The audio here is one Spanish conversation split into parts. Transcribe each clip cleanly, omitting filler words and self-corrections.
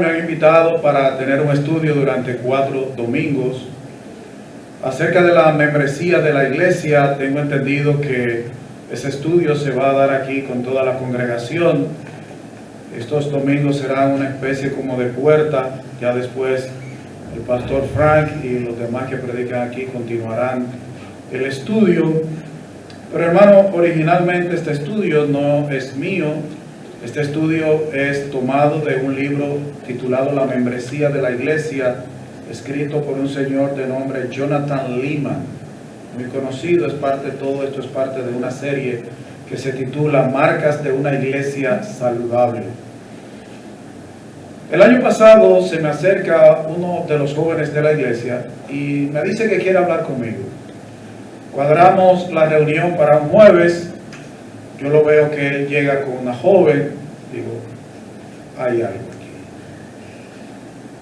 Me han invitado para tener un estudio durante 4 domingos acerca de la membresía de la iglesia. Tengo entendido que ese estudio se va a dar aquí con toda la congregación. Estos domingos serán una especie como de puerta. Ya después el pastor Frank y los demás que predican aquí continuarán el estudio. Pero hermano, originalmente este estudio no es mío. Este estudio es tomado de un libro titulado La membresía de la iglesia, escrito por un señor de nombre Jonathan Leeman, muy conocido. Todo esto es parte de una serie que se titula Marcas de una iglesia saludable. El año pasado se me acerca uno de los jóvenes de la iglesia y me dice que quiere hablar conmigo. Cuadramos la reunión para un jueves. Yo lo veo que él llega con una joven. Digo, hay algo aquí.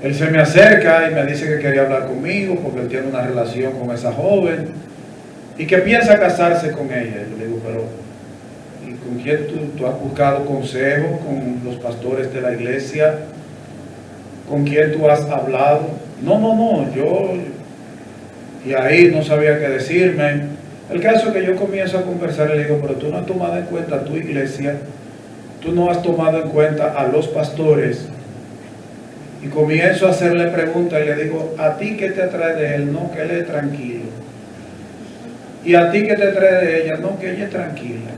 Él se me acerca y me dice que quería hablar conmigo porque él tiene una relación con esa joven y que piensa casarse con ella. Yo le digo, pero ¿y con quién tú has buscado consejo? ¿Con los pastores de la iglesia? ¿Con quién tú has hablado? No, yo... Y ahí no sabía qué decirme. El caso es que yo comienzo a conversar y le digo, pero tú no has tomado en cuenta tu iglesia, tú no has tomado en cuenta a los pastores. Y comienzo a hacerle preguntas y le digo, ¿a ti qué te atrae de él? No, que él es tranquilo. ¿Y a ti qué te atrae de ella? No, que ella es tranquila.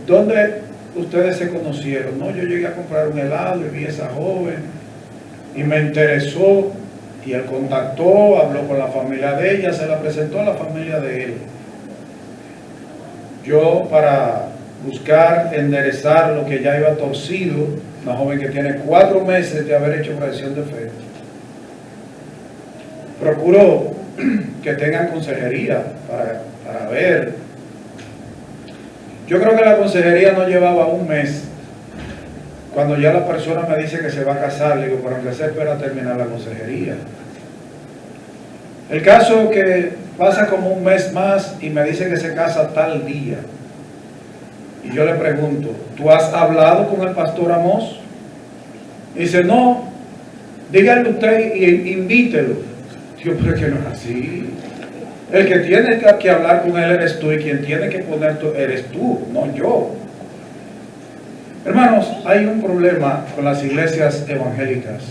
¿Dónde ustedes se conocieron? No, yo llegué a comprar un helado y vi a esa joven y me interesó. Y él contactó, habló con la familia de ella, se la presentó a la familia de él. Yo, para buscar enderezar lo que ya iba torcido, una joven que tiene 4 meses de haber hecho profesión de fe, procuro que tengan consejería para ver. Yo creo que la consejería no llevaba un mes. Cuando ya la persona me dice que se va a casar, le digo, pero aunque se espera terminar la consejería. El caso es que pasa como un mes más y me dice que se casa tal día. Y yo le pregunto, ¿tú has hablado con el pastor Amós? Y dice, no, dígale usted y invítelo. Digo, pero es que no es así. El que tiene que hablar con él eres tú y quien tiene que poner eres tú, no yo. Hermanos, hay un problema con las iglesias evangélicas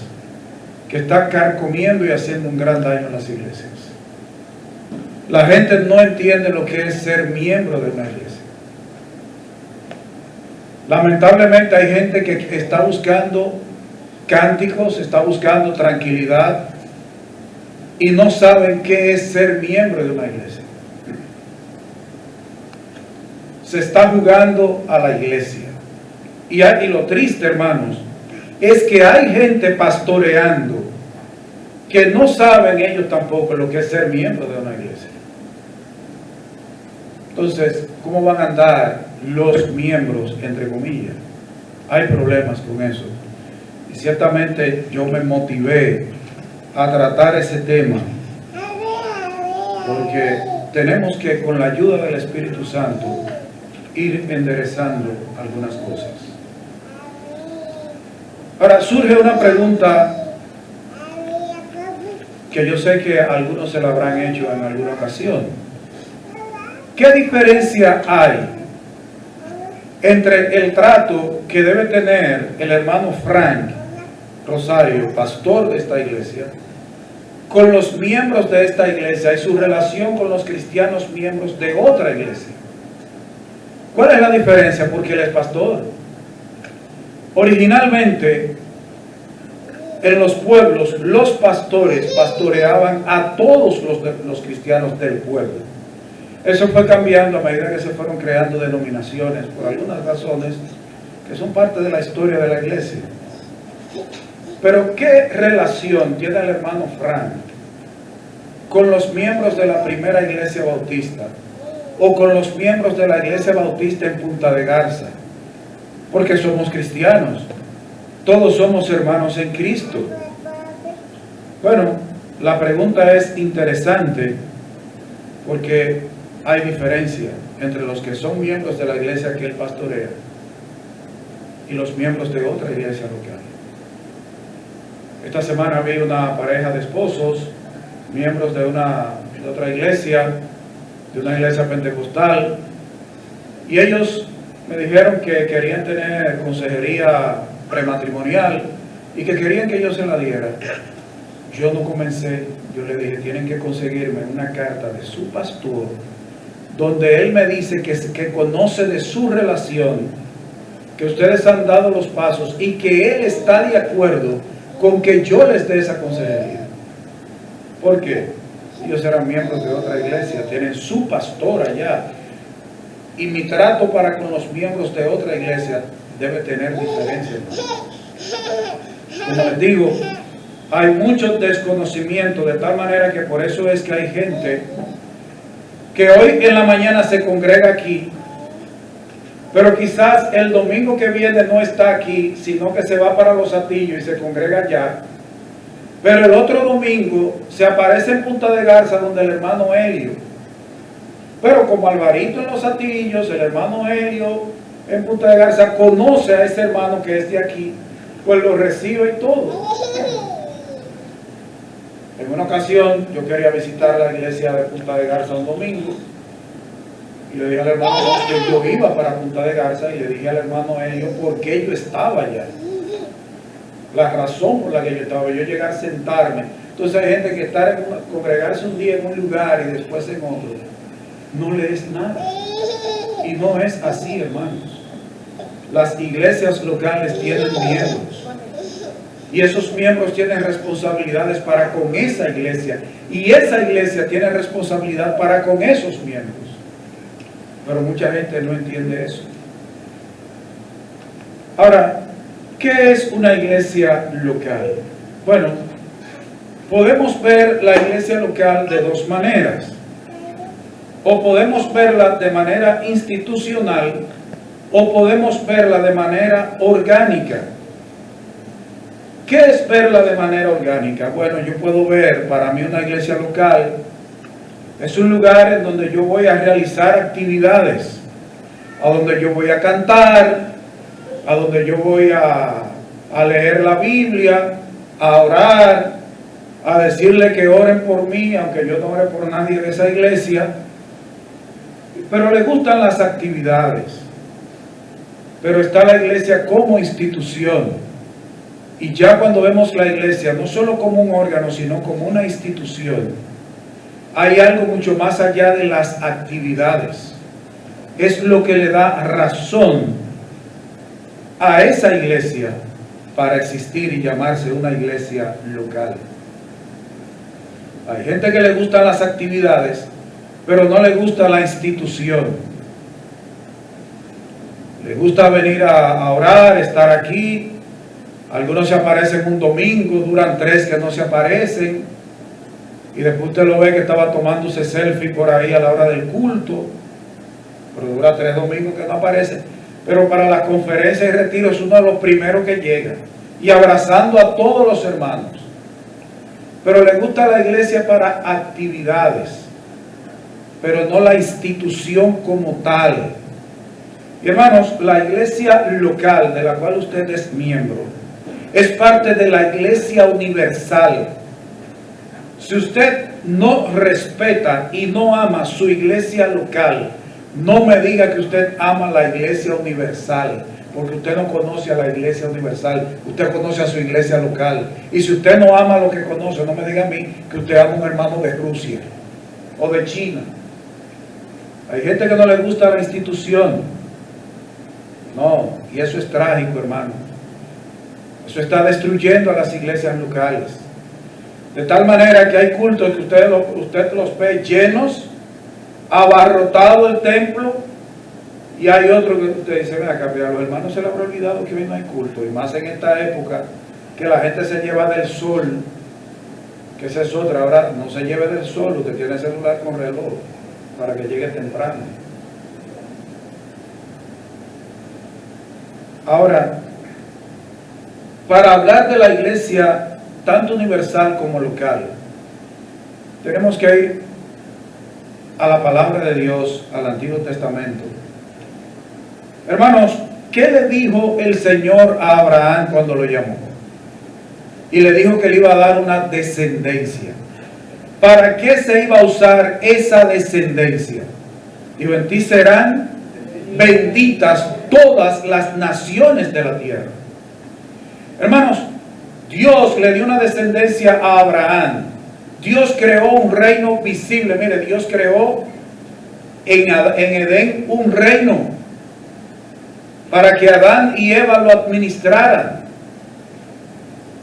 que está carcomiendo y haciendo un gran daño a las iglesias. La gente no entiende lo que es ser miembro de una iglesia. Lamentablemente hay gente que está buscando cánticos, está buscando tranquilidad y no saben qué es ser miembro de una iglesia. Se está jugando a la iglesia. Y lo triste, hermanos, es que hay gente pastoreando que no saben ellos tampoco lo que es ser miembro de una iglesia. Entonces, ¿cómo van a andar los miembros, entre comillas? Hay problemas con eso. Y ciertamente yo me motivé a tratar ese tema porque tenemos que, con la ayuda del Espíritu Santo, ir enderezando algunas cosas. Ahora surge una pregunta que yo sé que algunos se la habrán hecho en alguna ocasión. ¿Qué diferencia hay entre el trato que debe tener el hermano Frank Rosario, pastor de esta iglesia, con los miembros de esta iglesia y su relación con los cristianos miembros de otra iglesia? ¿Cuál es la diferencia? Porque él es pastor. Originalmente, en los pueblos, los pastores pastoreaban a todos los cristianos del pueblo. Eso fue cambiando a medida que se fueron creando denominaciones, por algunas razones que son parte de la historia de la iglesia. Pero ¿qué relación tiene el hermano Frank con los miembros de la primera iglesia bautista o con los miembros de la iglesia bautista en Punta de Garza? Porque somos cristianos, todos somos hermanos en Cristo. Bueno, la pregunta es interesante porque hay diferencia entre los que son miembros de la iglesia que él pastorea y los miembros de otra iglesia local. Esta semana vi una pareja de esposos, miembros de otra iglesia, de una iglesia pentecostal, y ellos me dijeron que querían tener consejería prematrimonial y que querían que yo se la diera. Yo no comencé, yo le dije, tienen que conseguirme una carta de su pastor, donde él me dice que conoce de su relación, que ustedes han dado los pasos y que él está de acuerdo con que yo les dé esa consejería. ¿Por qué? Ellos eran miembros de otra iglesia, tienen su pastor allá, y mi trato para con los miembros de otra iglesia debe tener diferencia. Como les digo, hay mucho desconocimiento, de tal manera que por eso es que hay gente que hoy en la mañana se congrega aquí, pero quizás el domingo que viene no está aquí, sino que se va para Los Atillos y se congrega allá, pero el otro domingo se aparece en Punta de Garza donde el hermano Helio. Pero como Alvarito en Los Atillos, el hermano Helio en Punta de Garza conoce a ese hermano que es de aquí, pues lo recibe y todo. En una ocasión yo quería visitar la iglesia de Punta de Garza un domingo y le dije al hermano que yo iba para Punta de Garza, y le dije al hermano Helio por qué yo estaba allá, la razón por la que yo estaba. Yo llegar a sentarme. Entonces hay gente que congregarse un día en un lugar y después en otro no le es nada, y no es así, hermanos. Las iglesias locales tienen miembros, y esos miembros tienen responsabilidades para con esa iglesia, y esa iglesia tiene responsabilidad para con esos miembros. Pero mucha gente no entiende eso. Ahora, ¿qué es una iglesia local? Bueno, podemos ver la iglesia local de dos maneras. O podemos verla de manera institucional, o podemos verla de manera orgánica. ¿Qué es verla de manera orgánica? Bueno, yo puedo ver, para mí una iglesia local es un lugar en donde yo voy a realizar actividades, a donde yo voy a cantar, a donde yo voy a leer la Biblia, a orar, a decirle que oren por mí, aunque yo no ore por nadie de esa iglesia, pero le gustan las actividades. Pero está la iglesia como institución, y ya cuando vemos la iglesia no solo como un órgano, sino como una institución, hay algo mucho más allá de las actividades. Es lo que le da razón a esa iglesia para existir y llamarse una iglesia local. Hay gente que le gustan las actividades, pero no le gusta la institución. Le gusta venir a orar, estar aquí. Algunos se aparecen un domingo, duran 3 que no se aparecen, y después usted lo ve que estaba tomándose selfie por ahí a la hora del culto, pero dura 3 domingos que no aparece. Pero para las conferencias y retiros es uno de los primeros que llega, y abrazando a todos los hermanos. Pero le gusta la iglesia para actividades, pero no la institución como tal. Y hermanos, la iglesia local de la cual usted es miembro es parte de la iglesia universal. Si usted no respeta y no ama su iglesia local, no me diga que usted ama la iglesia universal, porque usted no conoce a la iglesia universal, usted conoce a su iglesia local. Y si usted no ama lo que conoce, no me diga a mí que usted ama a un hermano de Rusia o de China. Hay gente que no le gusta la institución. No, y eso es trágico, hermano. Eso está destruyendo a las iglesias locales. De tal manera que hay cultos que usted los ve llenos, abarrotado el templo, y hay otro que usted dice, ven acá, mira, a los hermanos se les habrá olvidado que hoy no hay culto, y más en esta época que la gente se lleva del sol, que esa es otra. Ahora no se lleve del sol, usted tiene celular con reloj para que llegue temprano. Ahora, para hablar de la iglesia tanto universal como local, tenemos que ir a la palabra de Dios, al Antiguo Testamento. Hermanos, ¿qué le dijo el Señor a Abraham cuando lo llamó? y le dijo que le iba a dar una descendencia. ¿Para qué se iba a usar esa descendencia? Dijo, en ti serán benditas todas las naciones de la tierra. Hermanos, Dios le dio una descendencia a Abraham. Dios creó un reino visible. Mire, Dios creó en Edén un reino para que Adán y Eva lo administraran.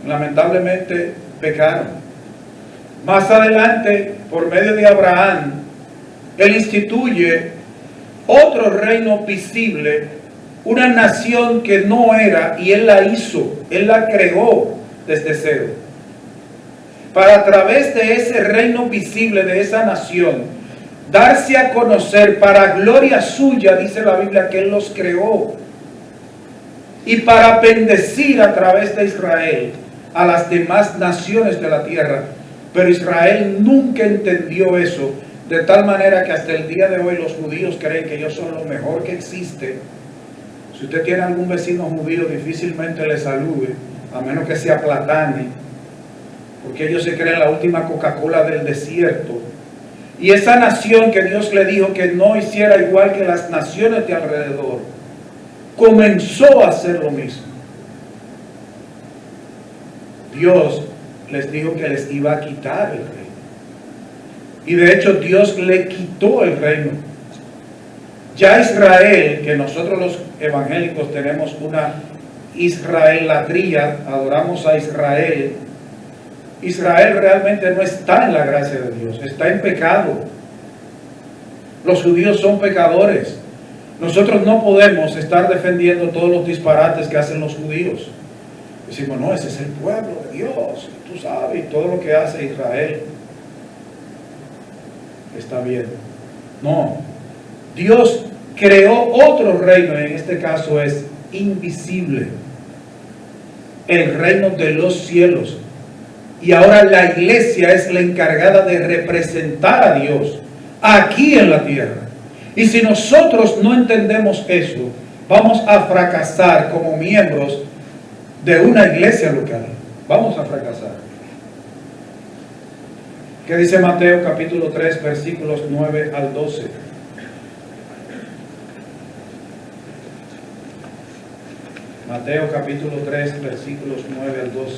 Lamentablemente pecaron. Más adelante, por medio de Abraham, Él instituye otro reino visible, una nación que no era, y Él la hizo, Él la creó desde cero. Para a través de ese reino visible, de esa nación, darse a conocer para gloria suya, dice la Biblia, que Él los creó. Y para bendecir a través de Israel a las demás naciones de la tierra. Pero Israel nunca entendió eso, de tal manera que hasta el día de hoy los judíos creen que ellos son lo mejor que existe. Si usted tiene algún vecino judío, difícilmente le salude, a menos que sea platane, porque ellos se creen la última Coca-Cola del desierto. Y esa nación que Dios le dijo que no hiciera igual que las naciones de alrededor, comenzó a hacer lo mismo. Dios les dijo que les iba a quitar el reino. Y de hecho Dios le quitó el reino. Ya Israel, que nosotros los evangélicos tenemos una israelatría, adoramos a Israel. Israel realmente no está en la gracia de Dios, está en pecado. Los judíos son pecadores. Nosotros no podemos estar defendiendo todos los disparates que hacen los judíos. Decimos, no, ese es el pueblo de Dios, tú sabes, y todo lo que hace Israel está bien. No, Dios creó otro reino, en este caso es invisible, el reino de los cielos. Y ahora la iglesia es la encargada de representar a Dios aquí en la tierra. Y si nosotros no entendemos eso, vamos a fracasar como miembros de una iglesia local. Vamos a fracasar. ¿Qué dice Mateo capítulo 3, versículos 9 al 12? Mateo capítulo 3, versículos 9 al 12.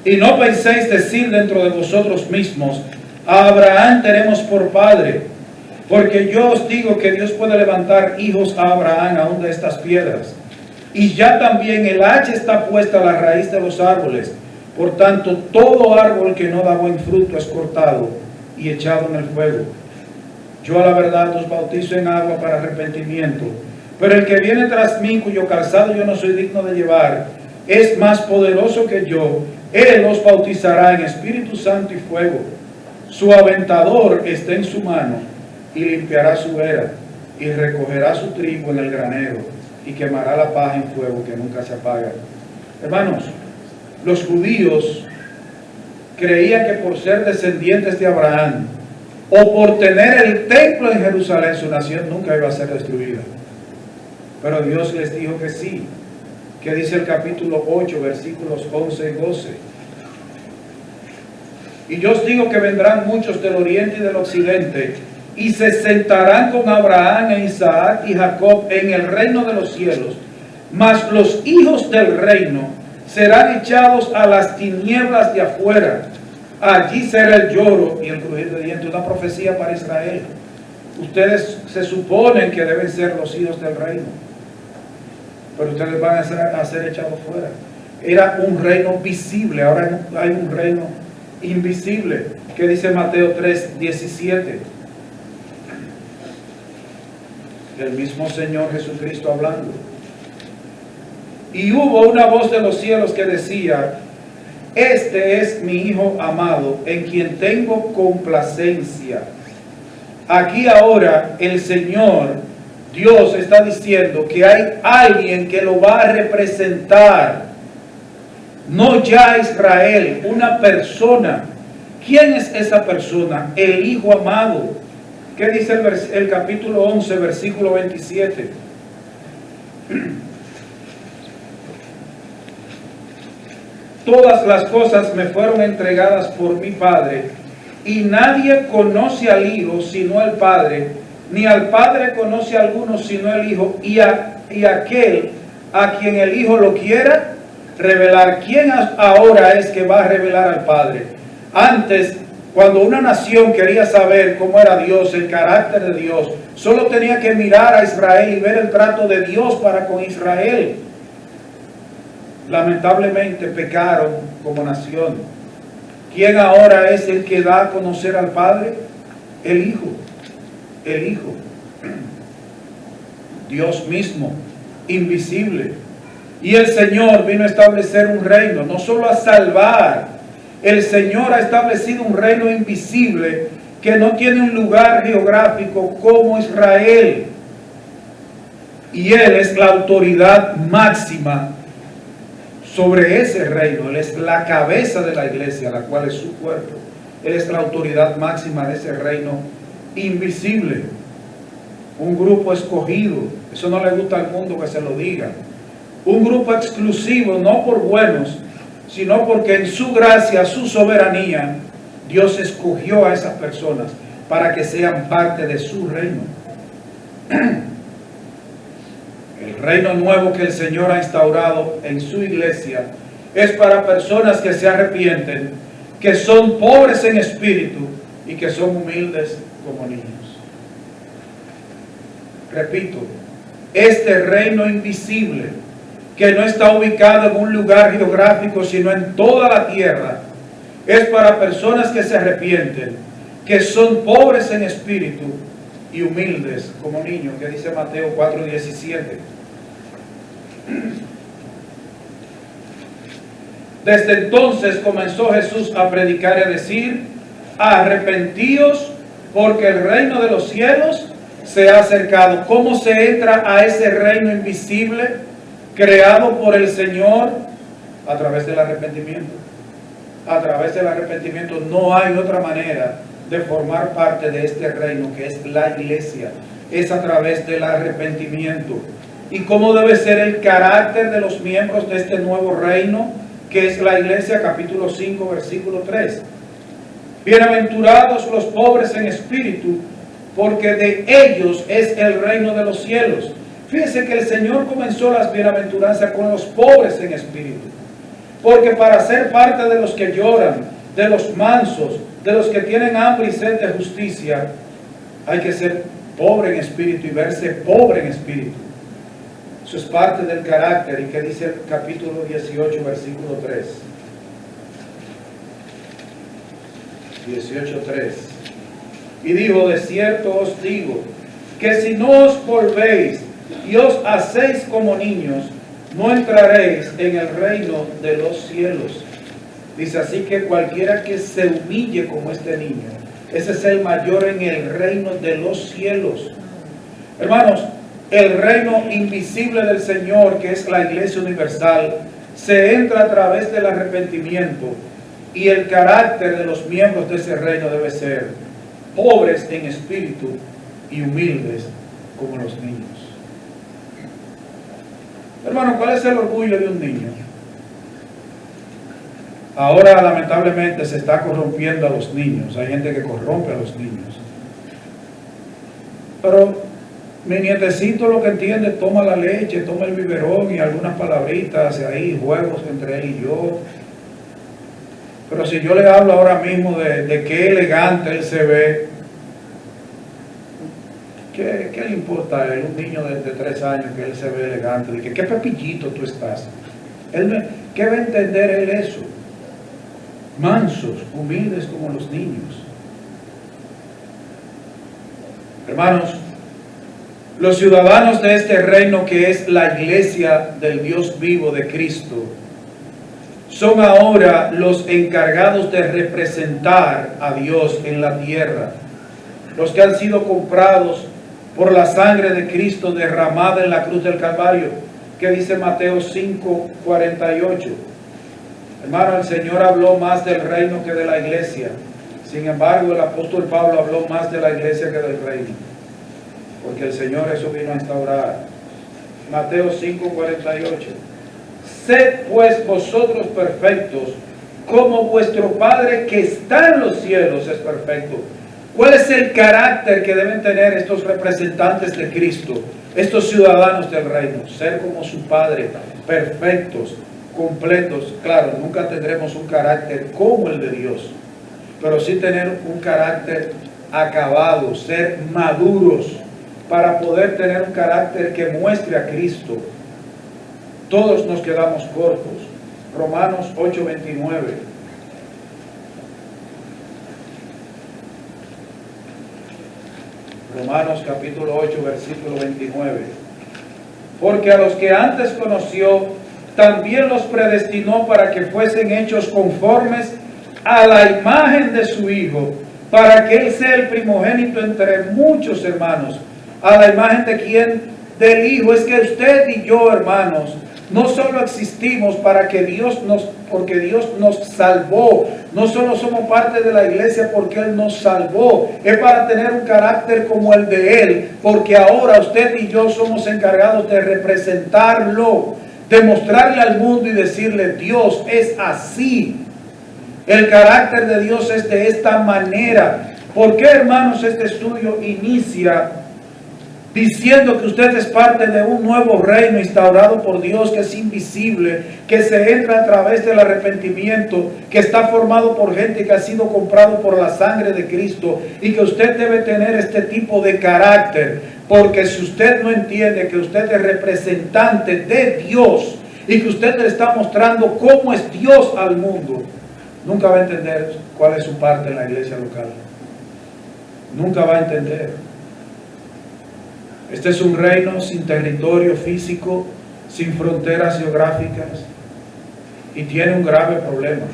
Y no penséis decir dentro de vosotros mismos, a Abraham tenemos por padre, porque yo os digo que Dios puede levantar hijos a Abraham aún de estas piedras. Y ya también el hacha está puesta a la raíz de los árboles. Por tanto, todo árbol que no da buen fruto es cortado y echado en el fuego. Yo a la verdad os bautizo en agua para arrepentimiento, pero el que viene tras mí, cuyo calzado yo no soy digno de llevar, es más poderoso que yo. Él os bautizará en Espíritu Santo y fuego. Su aventador está en su mano y limpiará su era y recogerá su trigo en el granero y quemará la paja en fuego que nunca se apaga. Hermanos, los judíos creían que por ser descendientes de Abraham o por tener el templo en Jerusalén, su nación nunca iba a ser destruida. Pero Dios les dijo que sí. ¿Qué dice el capítulo 8, versículos 11 y 12? Y yo os digo que vendrán muchos del oriente y del occidente y se sentarán con Abraham e Isaac y Jacob en el reino de los cielos, mas los hijos del reino serán echados a las tinieblas de afuera. Allí será el lloro y el crujir de dientes. Una profecía para Israel. Ustedes se suponen que deben ser los hijos del reino, pero ustedes van a ser echados fuera. Era un reino visible, ahora hay un reino invisible. ¿Qué dice Mateo 3, 17? El mismo Señor Jesucristo hablando. Y hubo una voz de los cielos que decía: este es mi Hijo amado, en quien tengo complacencia. Aquí ahora el Señor Dios está diciendo que hay alguien que lo va a representar. No ya Israel, una persona. ¿Quién es esa persona? El Hijo amado. ¿Qué dice el capítulo 11, versículo 27? todas las cosas me fueron entregadas por mi Padre, y nadie conoce al Hijo sino el Padre, ni al Padre conoce a alguno sino el Hijo, y aquel a quien el Hijo lo quiera revelar. ¿Quién ahora es que va a revelar al Padre? Antes, cuando una nación quería saber cómo era Dios, el carácter de Dios, solo tenía que mirar a Israel y ver el trato de Dios para con Israel. Lamentablemente pecaron como nación. ¿Quién ahora es el que da a conocer al Padre? El Hijo. El Hijo. Dios mismo, invisible. Y el Señor vino a establecer un reino, no solo a salvar. El Señor ha establecido un reino invisible que no tiene un lugar geográfico como Israel. Y Él es la autoridad máxima sobre ese reino. Él es la cabeza de la iglesia, la cual es su cuerpo. Él es la autoridad máxima de ese reino invisible. Un grupo escogido. Eso no le gusta al mundo que se lo diga. Un grupo exclusivo, no por buenos, sino porque en su gracia, su soberanía, Dios escogió a esas personas para que sean parte de su reino. El reino nuevo que el Señor ha instaurado en su iglesia es para personas que se arrepienten, que son pobres en espíritu y que son humildes como niños. Repito, este reino invisible, que no está ubicado en un lugar geográfico, sino en toda la tierra, es para personas que se arrepienten, que son pobres en espíritu y humildes como niños, que dice Mateo 4:17. Desde entonces comenzó Jesús a predicar y a decir: arrepentíos, porque el reino de los cielos se ha acercado. ¿Cómo se entra a ese reino invisible creado por el Señor? A través del arrepentimiento. A través del arrepentimiento. No hay otra manera de formar parte de este reino, que es la iglesia. Es a través del arrepentimiento. ¿Y cómo debe ser el carácter de los miembros de este nuevo reino, que es la iglesia? Capítulo 5, versículo 3. Bienaventurados los pobres en espíritu, porque de ellos es el reino de los cielos. Fíjense que el Señor comenzó las bienaventuranzas con los pobres en espíritu. Porque para ser parte de los que lloran, de los mansos, de los que tienen hambre y sed de justicia, hay que ser pobre en espíritu y verse pobre en espíritu. Eso es parte del carácter. ¿Y qué dice el capítulo 18, versículo 3? 18:3. Y dijo: de cierto os digo, que si no os volvéis y os hacéis como niños, no entraréis en el reino de los cielos. Dice: así que cualquiera que se humille como este niño, ese es el mayor en el reino de los cielos. Hermanos, el reino invisible del Señor, que es la iglesia universal, se entra a través del arrepentimiento, y el carácter de los miembros de ese reino debe ser pobres en espíritu y humildes como los niños. Hermano, ¿cuál es el orgullo de un niño? Ahora lamentablemente se está corrompiendo a los niños. Hay gente que corrompe a los niños. Pero mi nietecito lo que entiende, toma la leche, toma el biberón y algunas palabritas ahí, juegos entre él y yo. Pero si yo le hablo ahora mismo de qué elegante él se ve, ¿qué le importa a él? Un niño de 3 años que él se ve elegante, de que qué pepillito tú estás. ¿Qué va a entender él eso? Mansos, humildes como los niños. Hermanos, los ciudadanos de este reino, que es la iglesia del Dios vivo de Cristo, son ahora los encargados de representar a Dios en la tierra. Los que han sido comprados por la sangre de Cristo derramada en la cruz del Calvario, que dice Mateo 5:48. Hermano, el Señor habló más del reino que de la iglesia. Sin embargo, el apóstol Pablo habló más de la iglesia que del reino, porque el Señor eso vino a instaurar. Mateo 5:48. Sed pues vosotros perfectos, como vuestro Padre que está en los cielos es perfecto. ¿Cuál es el carácter que deben tener estos representantes de Cristo, estos ciudadanos del reino? Ser como su Padre, perfectos, completos. Claro, nunca tendremos un carácter como el de Dios, pero sí tener un carácter acabado, ser maduros, para poder tener un carácter que muestre a Cristo. Todos nos quedamos cortos. Romanos 8:29. Romanos capítulo 8, versículo 29. Porque a los que antes conoció, también los predestinó para que fuesen hechos conformes a la imagen de su Hijo, para que Él sea el primogénito entre muchos hermanos. ¿A la imagen de quién? Del Hijo. Es que usted y yo, hermanos, no solo existimos porque Dios nos salvó, no solo somos parte de la iglesia porque Él nos salvó, es para tener un carácter como el de Él, porque ahora usted y yo somos encargados de representarlo, de mostrarle al mundo y decirle: Dios es así, el carácter de Dios es de esta manera. ¿Por qué, hermanos, este estudio inicia diciendo que usted es parte de un nuevo reino instaurado por Dios, que es invisible, que se entra a través del arrepentimiento, que está formado por gente que ha sido comprado por la sangre de Cristo, y que usted debe tener este tipo de carácter? Porque si usted no entiende que usted es representante de Dios y que usted le está mostrando cómo es Dios al mundo, nunca va a entender cuál es su parte en la iglesia local. Nunca va a entender. Este es un reino sin territorio físico, sin fronteras geográficas, y tiene un grave problema.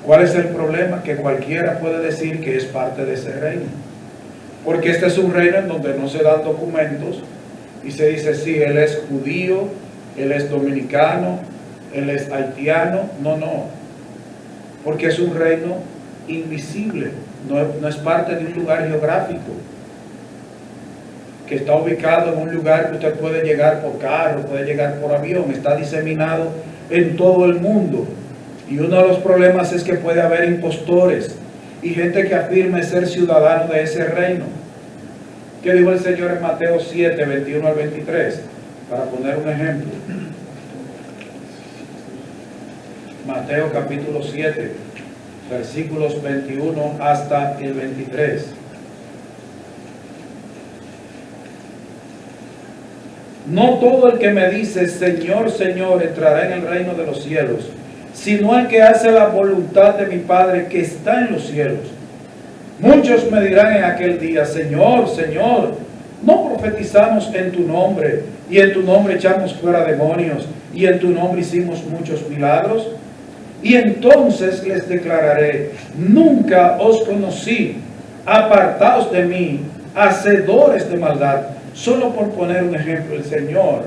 ¿Cuál es el problema? Que cualquiera puede decir que es parte de ese reino. Porque este es un reino en donde no se dan documentos y se dice: sí, él es judío, él es dominicano, él es haitiano. No. Porque es un reino invisible, no es parte de un lugar geográfico, que está ubicado en un lugar que usted puede llegar por carro, puede llegar por avión. Está diseminado en todo el mundo. Y uno de los problemas es que puede haber impostores y gente que afirme ser ciudadano de ese reino. ¿Qué dijo el Señor en Mateo 7, 21 al 23? Para poner un ejemplo. Mateo capítulo 7, versículos 21 hasta el 23. No todo el que me dice: Señor, Señor, entrará en el reino de los cielos, sino el que hace la voluntad de mi Padre que está en los cielos. Muchos me dirán en aquel día: Señor, Señor, ¿no profetizamos en tu nombre, y en tu nombre echamos fuera demonios, y en tu nombre hicimos muchos milagros? Y entonces les declararé: nunca os conocí, apartaos de mí, hacedores de maldad. Solo por poner un ejemplo, el Señor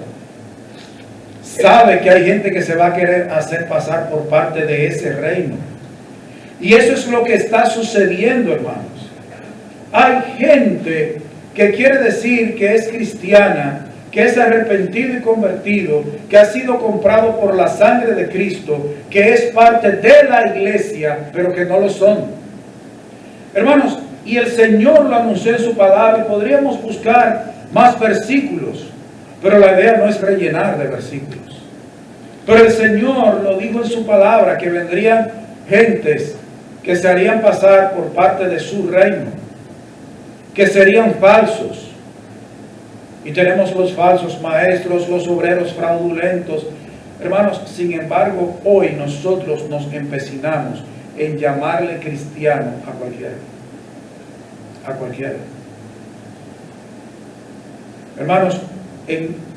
sabe que hay gente que se va a querer hacer pasar por parte de ese reino. Y eso es lo que está sucediendo, hermanos. Hay gente que quiere decir que es cristiana, que es arrepentido y convertido, que ha sido comprado por la sangre de Cristo, que es parte de la iglesia, pero que no lo son. Hermanos, y el Señor lo anunció en su palabra, y podríamos buscar más versículos, pero la idea no es rellenar de versículos. Pero el Señor lo dijo en su palabra, que vendrían gentes que se harían pasar por parte de su reino, que serían falsos. Y tenemos los falsos maestros, los obreros fraudulentos. Hermanos, sin embargo, hoy nosotros nos empecinamos en llamarle cristiano a cualquiera. A cualquiera. Hermanos,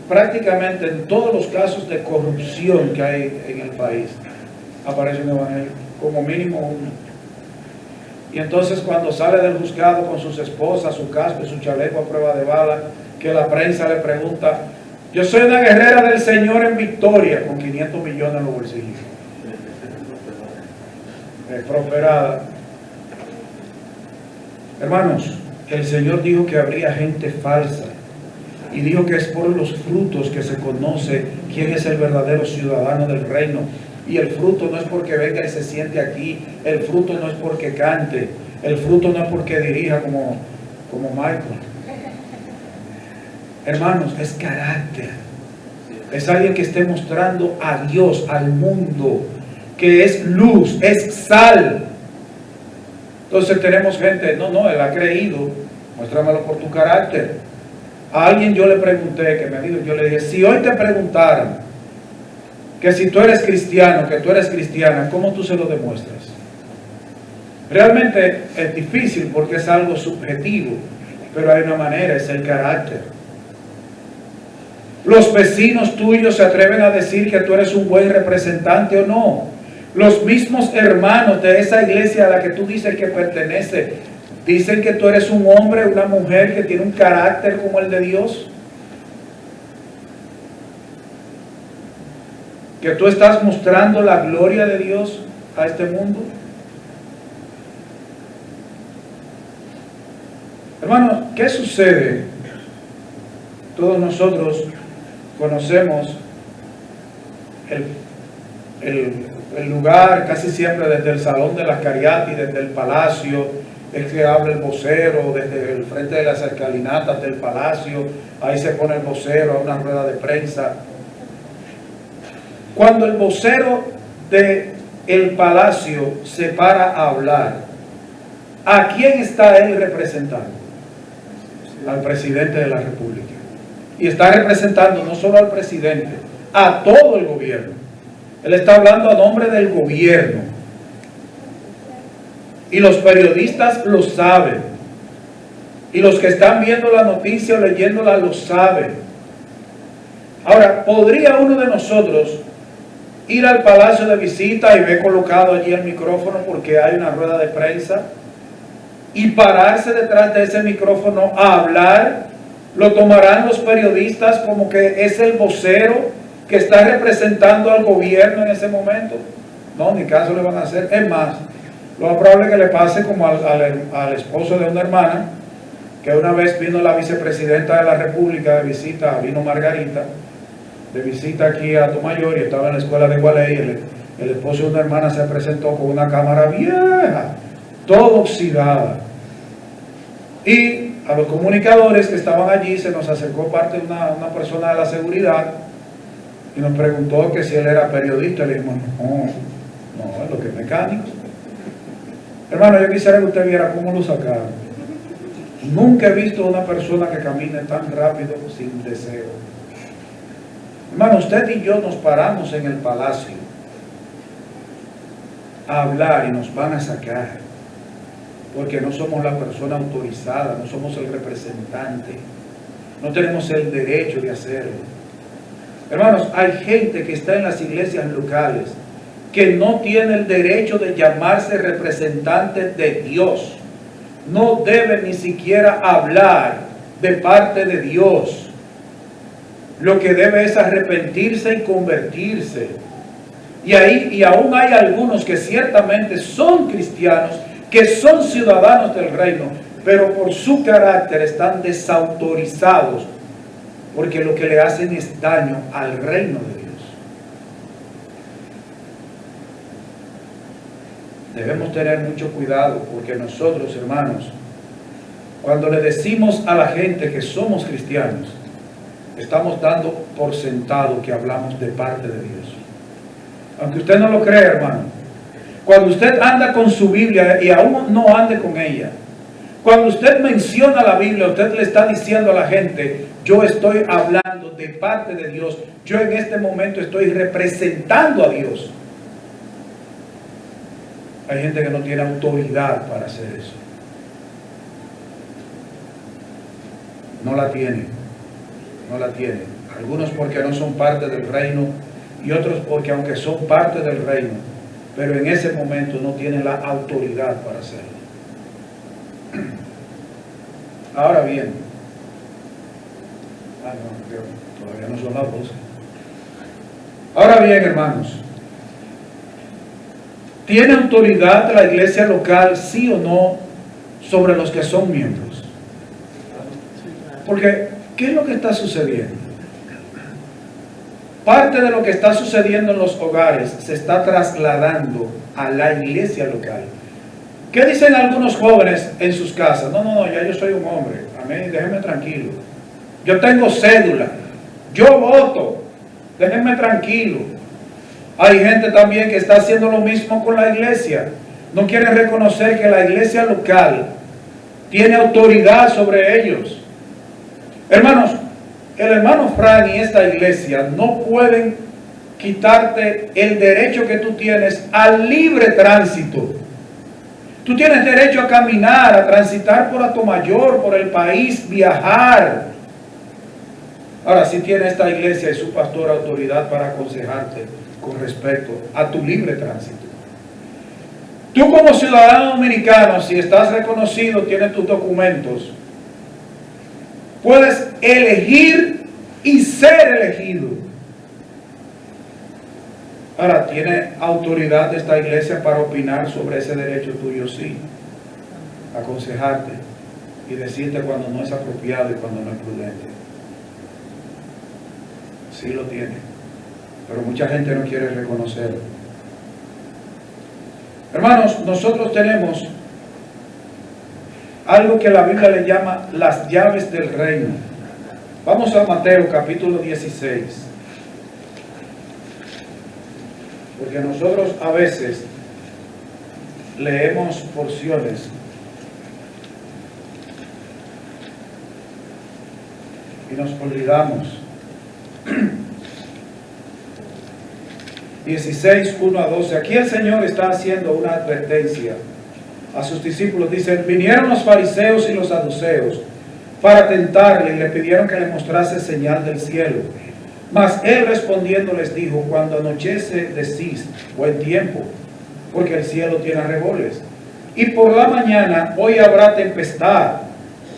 prácticamente en todos los casos de corrupción que hay en el país, aparece un evangélico, como mínimo uno. Y entonces cuando sale del juzgado con sus esposas, su casco y su chaleco a prueba de bala, que la prensa le pregunta: yo soy una guerrera del Señor en victoria, con 500 millones en los bolsillos. Prosperada. Hermanos, el Señor dijo que habría gente falsa, y dijo que es por los frutos que se conoce quién es el verdadero ciudadano del reino. Y el fruto no es porque venga y se siente aquí, el fruto no es porque cante, el fruto no es porque dirija como Michael. Hermanos, es carácter. Es alguien que esté mostrando a Dios, al mundo, que es luz, es sal. Entonces tenemos gente, no, él ha creído, muéstramelo por tu carácter. A alguien yo le pregunté, que me dijo, yo le dije, si hoy te preguntaran que si tú eres cristiano, que tú eres cristiana, ¿cómo tú se lo demuestras? Realmente es difícil porque es algo subjetivo, pero hay una manera, es el carácter. Los vecinos tuyos se atreven a decir que tú eres un buen representante o no. Los mismos hermanos de esa iglesia a la que tú dices que pertenece, dicen que tú eres un hombre, una mujer que tiene un carácter como el de Dios. Que tú estás mostrando la gloria de Dios a este mundo. Hermano, ¿qué sucede? Todos nosotros conocemos el lugar, casi siempre desde el Salón de las Cariati, desde el palacio, es que habla el vocero, desde el frente de las escalinatas del palacio, ahí se pone el vocero a una rueda de prensa. Cuando el vocero del palacio se para a hablar, ¿a quién está él representando? Al presidente de la República. Y está representando no solo al presidente, a todo el gobierno. Él está hablando a nombre del gobierno. Y los periodistas lo saben. Y los que están viendo la noticia o leyéndola lo saben. Ahora, ¿podría uno de nosotros ir al palacio de visita y ver colocado allí el micrófono porque hay una rueda de prensa y pararse detrás de ese micrófono a hablar? ¿Lo tomarán los periodistas como que es el vocero que está representando al gobierno en ese momento? No, ni caso le van a hacer. Es más, lo más probable que le pase como al esposo de una hermana, que una vez vino la vicepresidenta de la República de visita, vino Margarita, de visita aquí a Tomayor, y estaba en la escuela de Gualey. El esposo de una hermana se presentó con una cámara vieja, toda oxidada. Y a los comunicadores que estaban allí se nos acercó parte de una persona de la seguridad y nos preguntó que si él era periodista. Le dijimos, no, es lo que es mecánico. Hermano, yo quisiera que usted viera cómo lo sacaron. Nunca he visto una persona que camine tan rápido sin deseo. Hermano, usted y yo nos paramos en el palacio a hablar y nos van a sacar. Porque no somos la persona autorizada, no somos el representante, no tenemos el derecho de hacerlo. Hermanos, hay gente que está en las iglesias locales que no tiene el derecho de llamarse representante de Dios. No debe ni siquiera hablar de parte de Dios. Lo que debe es arrepentirse y convertirse. Y aún hay algunos que ciertamente son cristianos, que son ciudadanos del reino, pero por su carácter están desautorizados, porque lo que le hacen es daño al reino de Dios. Debemos tener mucho cuidado, porque nosotros, hermanos, cuando le decimos a la gente que somos cristianos, estamos dando por sentado que hablamos de parte de Dios. Aunque usted no lo crea, hermano. Cuando usted anda con su Biblia y aún no ande con ella, cuando usted menciona la Biblia, usted le está diciendo a la gente, yo estoy hablando de parte de Dios, yo en este momento estoy representando a Dios. Hay gente que no tiene autoridad para hacer eso. No la tiene. No la tiene. Algunos porque no son parte del reino y otros porque aunque son parte del reino, pero en ese momento no tienen la autoridad para hacerlo. Ahora bien, todavía no son las 12. Ahora bien, hermanos, ¿tiene autoridad la iglesia local, sí o no, sobre los que son miembros? Porque ¿Qué es lo que está sucediendo? Parte de lo que está sucediendo en los hogares se está trasladando a la iglesia local. ¿Qué dicen algunos jóvenes en sus casas? No, ya yo soy un hombre. A mí, déjenme tranquilo. Yo tengo cédula. Yo voto. Déjenme tranquilo. Hay gente también que está haciendo lo mismo con la iglesia. No quieren reconocer que la iglesia local tiene autoridad sobre ellos. Hermanos, el hermano Fran y esta iglesia no pueden quitarte el derecho que tú tienes al libre tránsito. Tú tienes derecho a caminar, a transitar por Atomayor, por el país, viajar. Ahora, sí tiene esta iglesia y su pastor autoridad para aconsejarte con respecto a tu libre tránsito. Tú como ciudadano dominicano, si estás reconocido, tienes tus documentos, puedes elegir y ser elegido. Ahora, ¿tiene autoridad esta iglesia para opinar sobre ese derecho tuyo? Sí. Aconsejarte y decirte cuando no es apropiado y cuando no es prudente. Sí lo tiene. Pero mucha gente no quiere reconocerlo. Hermanos, nosotros tenemos algo que la Biblia le llama las llaves del reino. Vamos a Mateo capítulo 16. Porque nosotros a veces leemos porciones y nos olvidamos. 16, 1 a 12. Aquí el Señor está haciendo una advertencia a sus discípulos. Dice: vinieron los fariseos y los saduceos para tentarle y le pidieron que le mostrase señal del cielo. Mas él respondiendo les dijo: cuando anochece decís buen tiempo, porque el cielo tiene arreboles. Y por la mañana hoy habrá tempestad,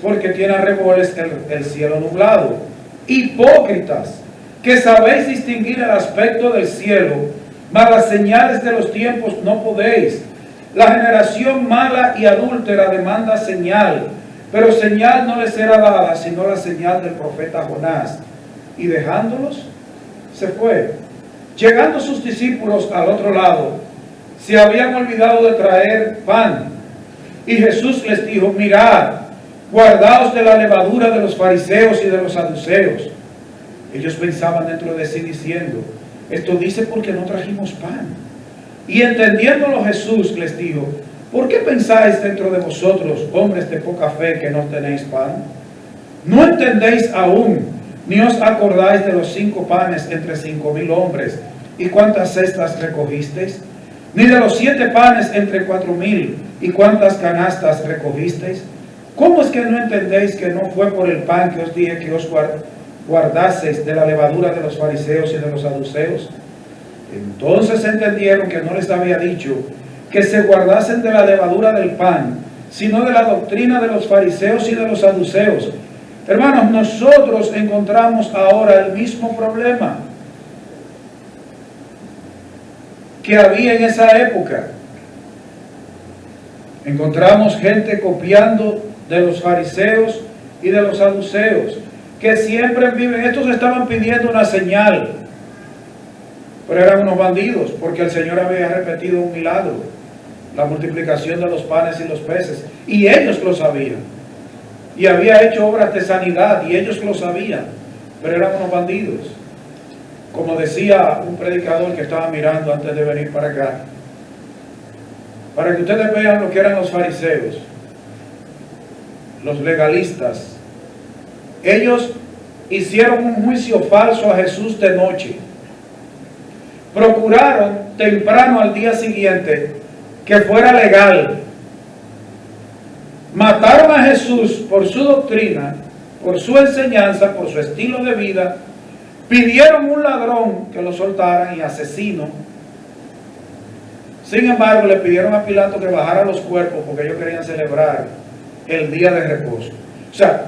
porque tiene arreboles el cielo nublado. Hipócritas, que sabéis distinguir el aspecto del cielo, mas las señales de los tiempos no podéis. La generación mala y adúltera demanda señal, pero señal no les será dada, sino la señal del profeta Jonás. Y dejándolos, se fue. Llegando sus discípulos al otro lado, se habían olvidado de traer pan. Y Jesús les dijo: mirad, guardaos de la levadura de los fariseos y de los saduceos. Ellos pensaban dentro de sí diciendo: esto dice porque no trajimos pan. Y entendiéndolo Jesús les dijo: ¿por qué pensáis dentro de vosotros, hombres de poca fe, que no tenéis pan? ¿No entendéis aún, ni os acordáis de los 5 panes entre 5,000 hombres, y cuántas cestas recogisteis? Ni de los 7 panes entre 4,000, y cuántas canastas recogisteis? ¿Cómo es que no entendéis que no fue por el pan que os dije que os guardaseis de la levadura de los fariseos y de los saduceos? Entonces entendieron que no les había dicho que se guardasen de la levadura del pan, sino de la doctrina de los fariseos y de los saduceos. Hermanos, nosotros encontramos ahora el mismo problema que había en esa época. Encontramos gente copiando de los fariseos y de los saduceos, que siempre viven. Estos estaban pidiendo una señal, pero eran unos bandidos, porque el Señor había repetido un milagro, la multiplicación de los panes y los peces, y ellos lo sabían, y había hecho obras de sanidad, y ellos lo sabían, pero eran unos bandidos. Como decía un predicador que estaba mirando antes de venir para acá, para que ustedes vean lo que eran los fariseos, los legalistas. Ellos hicieron un juicio falso a Jesús de noche. Procuraron temprano al día siguiente que fuera legal. Mataron a Jesús por su doctrina, por su enseñanza, por su estilo de vida. Pidieron un ladrón que lo soltaran y asesino. Sin embargo, le pidieron a Pilato que bajara los cuerpos porque ellos querían celebrar el día de reposo. O sea,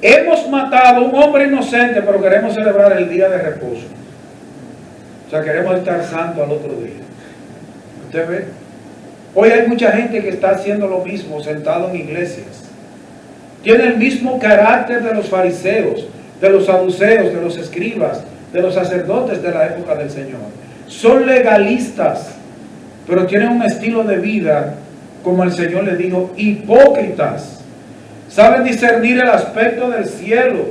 hemos matado a un hombre inocente, pero queremos celebrar el día de reposo. O sea, queremos estar santos al otro día. ¿Usted ve? Hoy hay mucha gente que está haciendo lo mismo, sentado en iglesias. Tiene el mismo carácter de los fariseos, de los saduceos, de los escribas, de los sacerdotes de la época del Señor. Son legalistas, pero tienen un estilo de vida, como el Señor les dijo, hipócritas. Saben discernir el aspecto del cielo,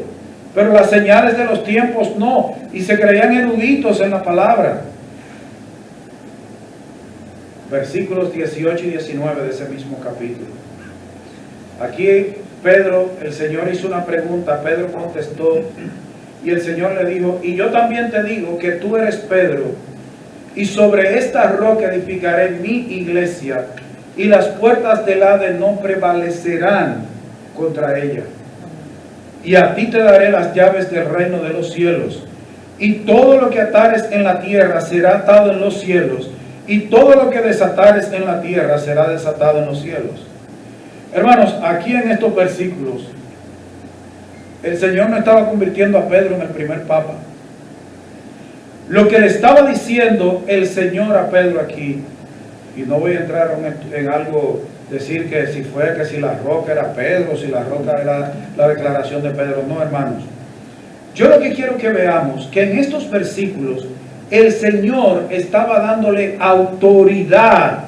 pero las señales de los tiempos no, y se creían eruditos en la palabra. Versículos 18 y 19 de ese mismo capítulo. Aquí Pedro, el Señor hizo una pregunta, Pedro contestó, y el Señor le dijo, y yo también te digo que tú eres Pedro, y sobre esta roca edificaré mi iglesia, y las puertas del Hades no prevalecerán contra ella. Y a ti te daré las llaves del reino de los cielos, y todo lo que atares en la tierra será atado en los cielos, y todo lo que desatares en la tierra será desatado en los cielos. Hermanos, aquí en estos versículos, el Señor no estaba convirtiendo a Pedro en el primer papa. Lo que le estaba diciendo el Señor a Pedro aquí, y no voy a entrar en algo, decir que si la roca era Pedro, si la roca era la declaración de Pedro, no, hermanos. Yo lo que quiero que veamos, que en estos versículos, el Señor estaba dándole autoridad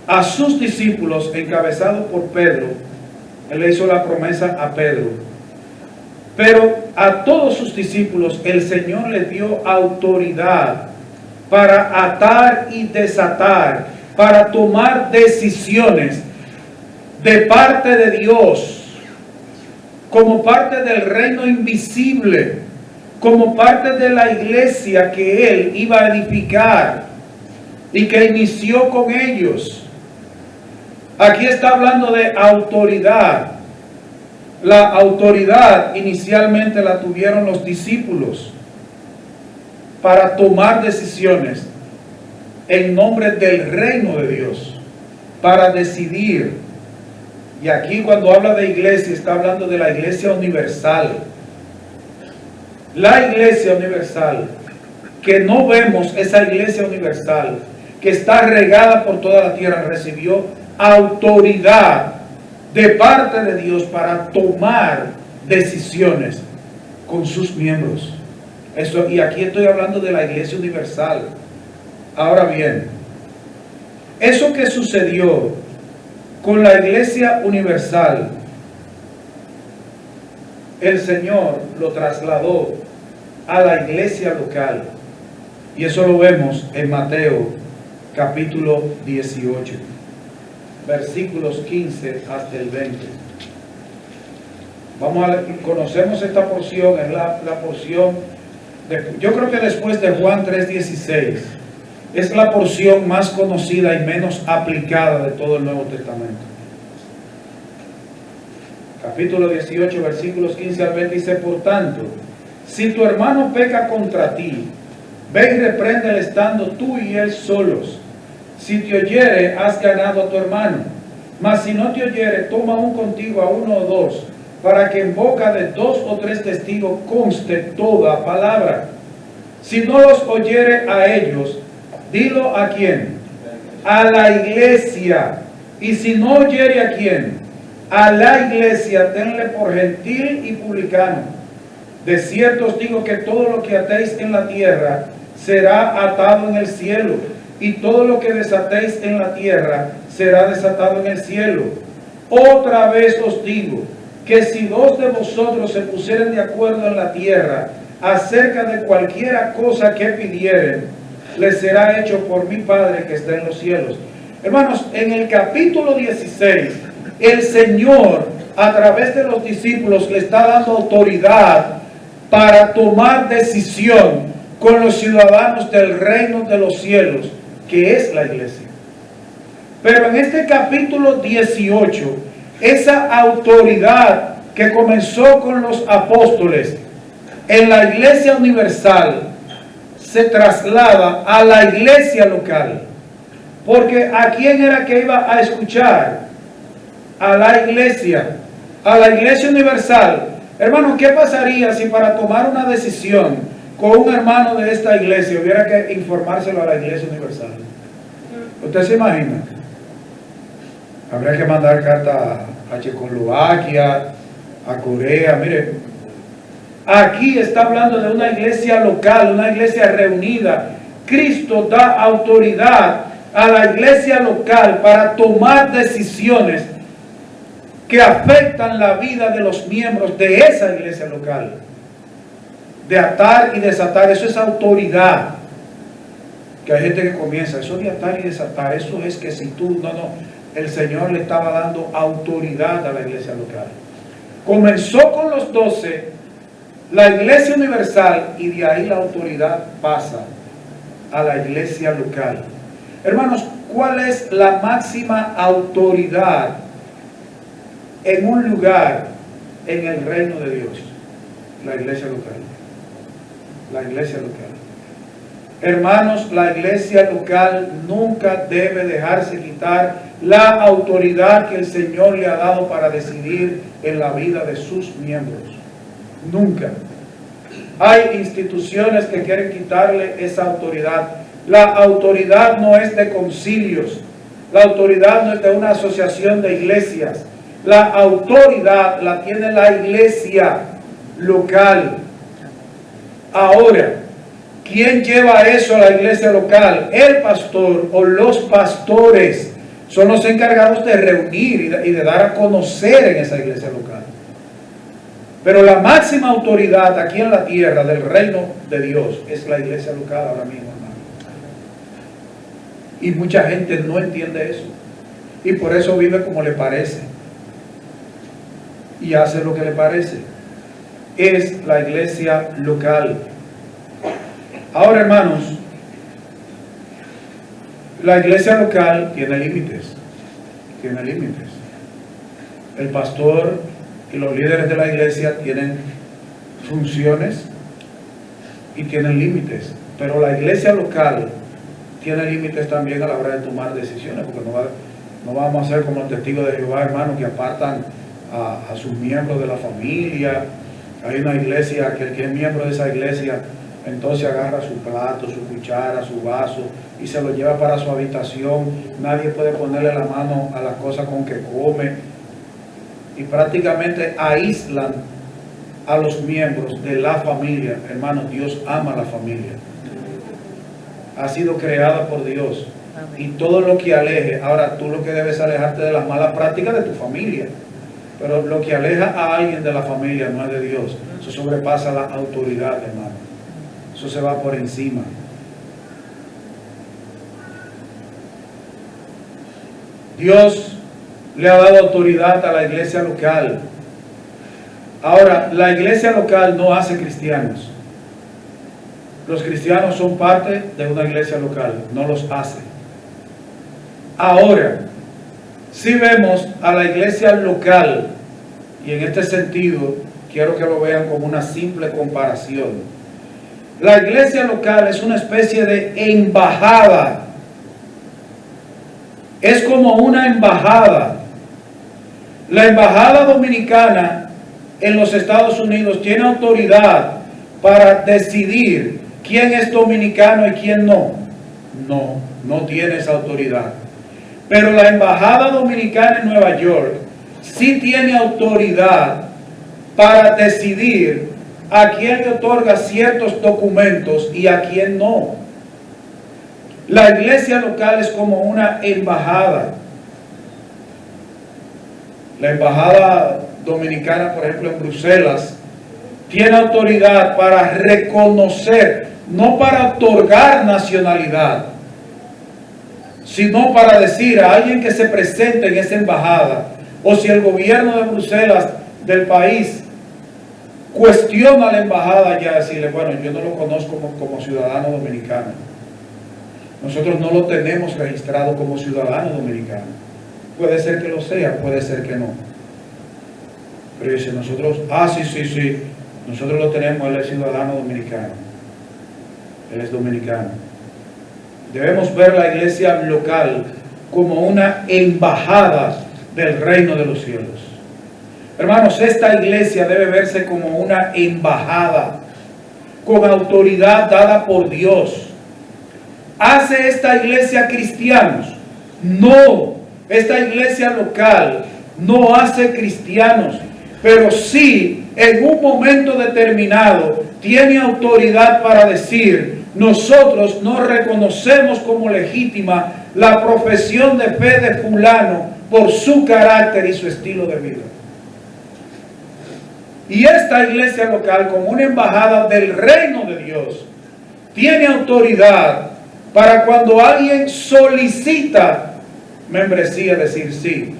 a sus discípulos, encabezados por Pedro. Él le hizo la promesa a Pedro. Pero a todos sus discípulos el Señor les dio autoridad para atar y desatar, para tomar decisiones de parte de Dios, como parte del reino invisible, como parte de la iglesia que Él iba a edificar y que inició con ellos. Aquí está hablando de autoridad. La autoridad inicialmente la tuvieron los discípulos para tomar decisiones en nombre del reino de Dios, para decidir. Y aquí cuando habla de iglesia, está hablando de la iglesia universal. La iglesia universal, que no vemos esa iglesia universal, que está regada por toda la tierra, recibió autoridad de parte de Dios para tomar decisiones con sus miembros. Eso, y aquí estoy hablando de la iglesia universal. Ahora bien, eso que sucedió con la iglesia universal, el Señor lo trasladó a la iglesia local. Y eso lo vemos en Mateo capítulo 18, versículos 15 hasta el 20. Conocemos esta porción, es la porción, yo creo que después de Juan 3:16, es la porción más conocida y menos aplicada de todo el Nuevo Testamento. Capítulo 18, versículos 15 al 20 dice, por tanto, si tu hermano peca contra ti, ve y repréndele estando tú y él solos. Si te oyere, has ganado a tu hermano. Mas si no te oyere, toma aún contigo a uno o dos, para que en boca de 2 o 3 testigos conste toda palabra. Si no los oyere a ellos, dilo a quién, a la iglesia. Y si no oyere a quién, a la iglesia, tenle por gentil y publicano. De cierto os digo que todo lo que atéis en la tierra será atado en el cielo, y todo lo que desatéis en la tierra será desatado en el cielo. Otra vez os digo que si 2 de vosotros se pusieren de acuerdo en la tierra acerca de cualquiera cosa que pidieren, les será hecho por mi Padre que está en los cielos. Hermanos, en el capítulo 16, el Señor a través de los discípulos le está dando autoridad para tomar decisión con los ciudadanos del reino de los cielos, que es la iglesia. Pero en este capítulo 18, esa autoridad que comenzó con los apóstoles en la iglesia universal se traslada a la iglesia local. Porque ¿a quién era que iba a escuchar? A la iglesia universal. Hermano, ¿qué pasaría si para tomar una decisión con un hermano de esta iglesia hubiera que informárselo a la iglesia universal? ¿Usted se imagina? Habría que mandar carta a Checoslovaquia, a Corea. Mire, aquí está hablando de una iglesia local, una iglesia reunida. Cristo da autoridad a la iglesia local para tomar decisiones que afectan la vida de los miembros de esa iglesia local. De atar y desatar, eso es autoridad. Que hay gente que comienza, eso de atar y desatar, eso es que si tú, el Señor le estaba dando autoridad a la iglesia local. Comenzó con los 12, la iglesia universal, y de ahí la autoridad pasa a la iglesia local. Hermanos, ¿cuál es la máxima autoridad en un lugar en el reino de Dios? La iglesia local. La iglesia local. Hermanos, la iglesia local nunca debe dejarse quitar la autoridad que el Señor le ha dado para decidir en la vida de sus miembros. Nunca. Hay instituciones que quieren quitarle esa autoridad. La autoridad no es de concilios. La autoridad no es de una asociación de iglesias. La autoridad la tiene la iglesia local. Ahora, ¿quién lleva eso a la iglesia local? El pastor o los pastores son los encargados de reunir y de dar a conocer en esa iglesia local. Pero la máxima autoridad aquí en la tierra del reino de Dios es la iglesia local ahora mismo, hermano. Y mucha gente no entiende eso. Y por eso vive como le parece. Y hace lo que le parece. Es la iglesia local. Ahora, hermanos, la iglesia local tiene límites. Tiene límites. El pastor y los líderes de la iglesia tienen funciones y tienen límites. Pero la iglesia local tiene límites también a la hora de tomar decisiones, porque no vamos a ser como el testigo de Jehová, hermanos, que apartan a sus miembros de la familia. Hay una iglesia que el que es miembro de esa iglesia entonces agarra su plato, su cuchara, su vaso y se lo lleva para su habitación. Nadie puede ponerle la mano a las cosas con que come, y prácticamente aíslan a los miembros de la familia. Hermanos, Dios ama a la familia. Ha sido creada por Dios. Y todo lo que aleje, ahora tú lo que debes es alejarte de las malas prácticas de tu familia. Pero lo que aleja a alguien de la familia no es de Dios. Eso sobrepasa la autoridad, hermano. Eso se va por encima. Dios le ha dado autoridad a la iglesia local. Ahora, la iglesia local no hace cristianos. Los cristianos son parte de una iglesia local, no los hace. Ahora, si vemos a la iglesia local, y en este sentido quiero que lo vean como una simple comparación. La iglesia local es una especie de embajada. Es como una embajada. La embajada dominicana en los Estados Unidos tiene autoridad para decidir quién es dominicano y quién no. No tiene esa autoridad. Pero la embajada dominicana en Nueva York sí tiene autoridad para decidir a quién le otorga ciertos documentos y a quién no. La iglesia local es como una embajada. La embajada dominicana, por ejemplo, en Bruselas, tiene autoridad para reconocer, no para otorgar nacionalidad, sino para decir a alguien que se presente en esa embajada, o si el gobierno de Bruselas del país cuestiona a la embajada, ya decirle, bueno, yo no lo conozco como ciudadano dominicano. Nosotros no lo tenemos registrado como ciudadano dominicano. Puede ser que lo sea, puede ser que no. Pero dice, nosotros, sí, nosotros lo tenemos, él es ciudadano dominicano. Él es dominicano. Debemos ver la iglesia local como una embajada del reino de los cielos. Hermanos, esta iglesia debe verse como una embajada con autoridad dada por Dios. ¿Hace esta iglesia cristianos? No. Esta iglesia local no hace cristianos, pero sí en un momento determinado tiene autoridad para decir: nosotros no reconocemos como legítima la profesión de fe de fulano por su carácter y su estilo de vida. Y esta iglesia local, como una embajada del reino de Dios, tiene autoridad para cuando alguien solicita membresía decir: sí,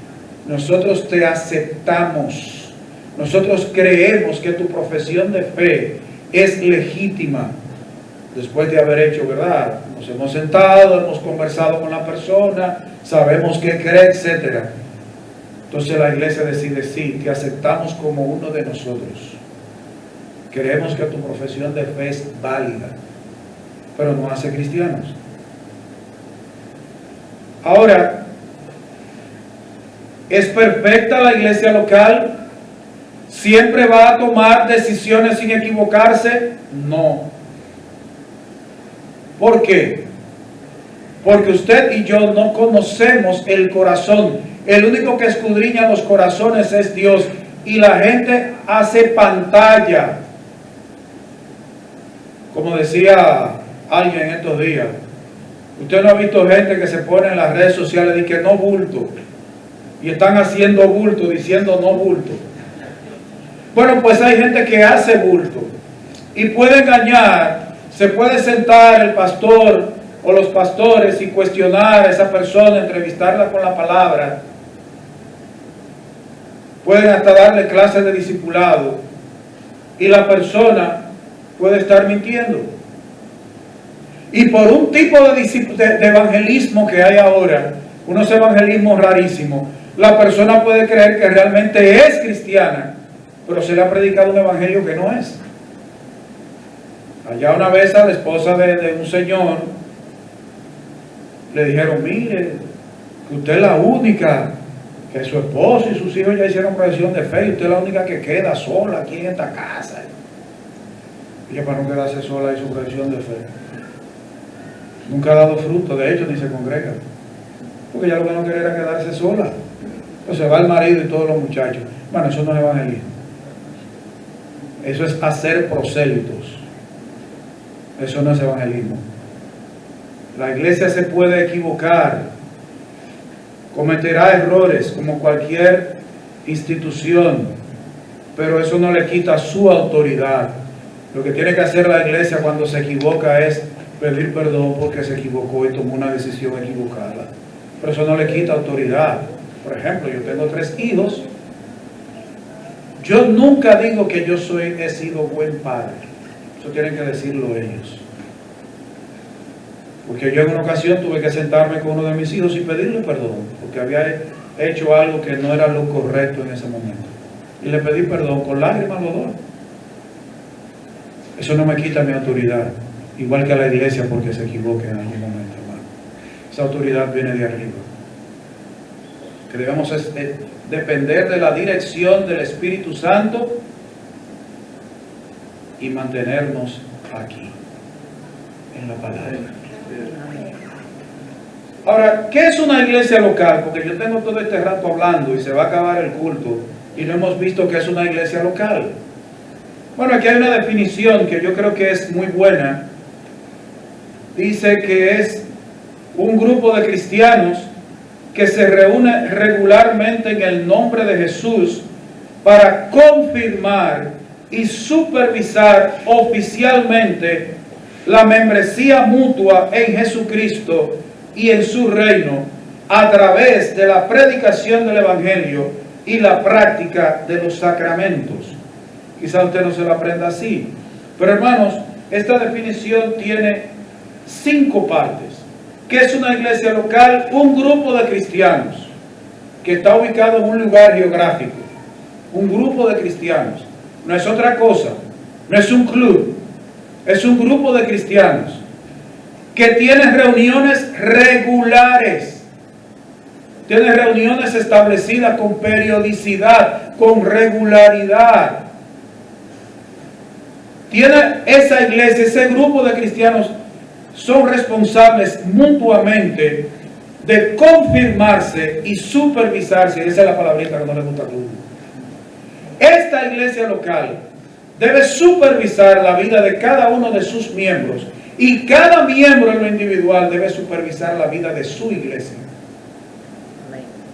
nosotros te aceptamos, nosotros creemos que tu profesión de fe es legítima. Después de haber hecho, ¿verdad? Nos hemos sentado, hemos conversado con la persona, sabemos qué cree, etc. Entonces la iglesia decide: sí, te aceptamos como uno de nosotros. Creemos que tu profesión de fe es válida, pero no hace cristianos. Ahora, ¿es perfecta la iglesia local? ¿Siempre va a tomar decisiones sin equivocarse? No. ¿Por qué? Porque usted y yo no conocemos el corazón. El único que escudriña los corazones es Dios. Y la gente hace pantalla. Como decía alguien estos días, usted no ha visto gente que se pone en las redes sociales y que no bulto. Y están haciendo bulto, diciendo no bulto. Bueno, pues hay gente que hace bulto. Y puede engañar. Se puede sentar el pastor o los pastores y cuestionar a esa persona, entrevistarla con la palabra. Pueden hasta darle clases de discipulado y la persona puede estar mintiendo. Y por un tipo de evangelismo que hay ahora, unos evangelismos rarísimos, la persona puede creer que realmente es cristiana, pero se le ha predicado un evangelio que no es. Allá una vez a la esposa de un señor le dijeron: mire, que usted es la única, que su esposo y sus hijos ya hicieron profesión de fe y usted es la única que queda sola aquí en esta casa. Y ella, para no quedarse sola, hizo profesión de fe. Nunca ha dado fruto, de hecho, ni se congrega, porque ella lo que no quería era quedarse sola. Entonces va el marido y todos los muchachos. Bueno, eso no es evangelismo, eso es hacer prosélitos. Eso no es evangelismo. La iglesia se puede equivocar, cometerá errores como cualquier institución, pero eso no le quita su autoridad. Lo que tiene que hacer la iglesia cuando se equivoca es pedir perdón porque se equivocó y tomó una decisión equivocada. Pero eso no le quita autoridad. Por ejemplo, yo tengo 3 hijos. Yo nunca digo que yo he sido buen padre. Eso tienen que decirlo ellos. Porque yo en una ocasión tuve que sentarme con uno de mis hijos y pedirle perdón, porque había hecho algo que no era lo correcto en ese momento. Y le pedí perdón con lágrimas los dos. Eso no me quita mi autoridad, igual que a la iglesia porque se equivoque en algún momento, hermano. Esa autoridad viene de arriba. Que debemos depender de la dirección del Espíritu Santo y mantenernos aquí, en la palabra. Ahora, ¿qué es una iglesia local? Porque yo tengo todo este rato hablando y se va a acabar el culto y no hemos visto qué es una iglesia local. Bueno, aquí hay una definición que yo creo que es muy buena. Dice que es un grupo de cristianos que se reúne regularmente en el nombre de Jesús para confirmar y supervisar oficialmente la membresía mutua en Jesucristo y en su reino a través de la predicación del Evangelio y la práctica de los sacramentos. Quizá usted no se lo aprenda así, pero hermanos, esta definición tiene 5 partes. ¿Qué es una iglesia local? Un grupo de cristianos que está ubicado en un lugar geográfico. Un grupo de cristianos. No es otra cosa, no es un club, es un grupo de cristianos que tiene reuniones regulares, tiene reuniones establecidas con periodicidad, con regularidad. Tiene esa iglesia, ese grupo de cristianos son responsables mutuamente de confirmarse y supervisarse. Esa es la palabrita que no le gusta a todos. Esta iglesia local debe supervisar la vida de cada uno de sus miembros, y cada miembro en lo individual debe supervisar la vida de su iglesia.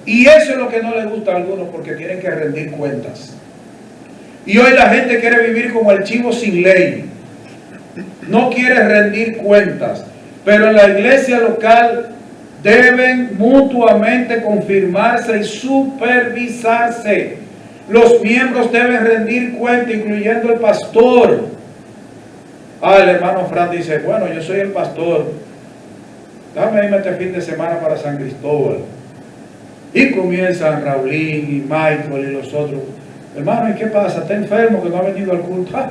Y eso es lo que no les gusta a algunos, porque tienen que rendir cuentas. Y hoy la gente quiere vivir como el chivo sin ley. No quiere rendir cuentas. Pero en la iglesia local deben mutuamente confirmarse y supervisarse. Los miembros deben rendir cuenta, incluyendo el pastor. El hermano Fran dice, bueno, yo soy el pastor. Déjame irme este fin de semana para San Cristóbal. Y comienzan Raulín y Michael y los otros. Hermano, ¿y qué pasa? ¿Está enfermo que no ha venido al culto? A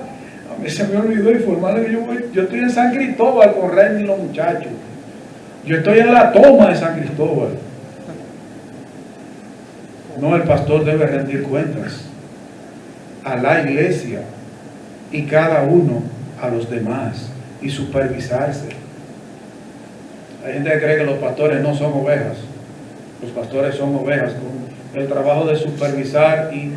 mí se me olvidó informarle que yo estoy en San Cristóbal con Randy y los muchachos. Yo estoy en la toma de San Cristóbal. No, el pastor debe rendir cuentas a la iglesia y cada uno a los demás y supervisarse. Hay gente que cree que los pastores no son ovejas. Los pastores son ovejas con el trabajo de supervisar y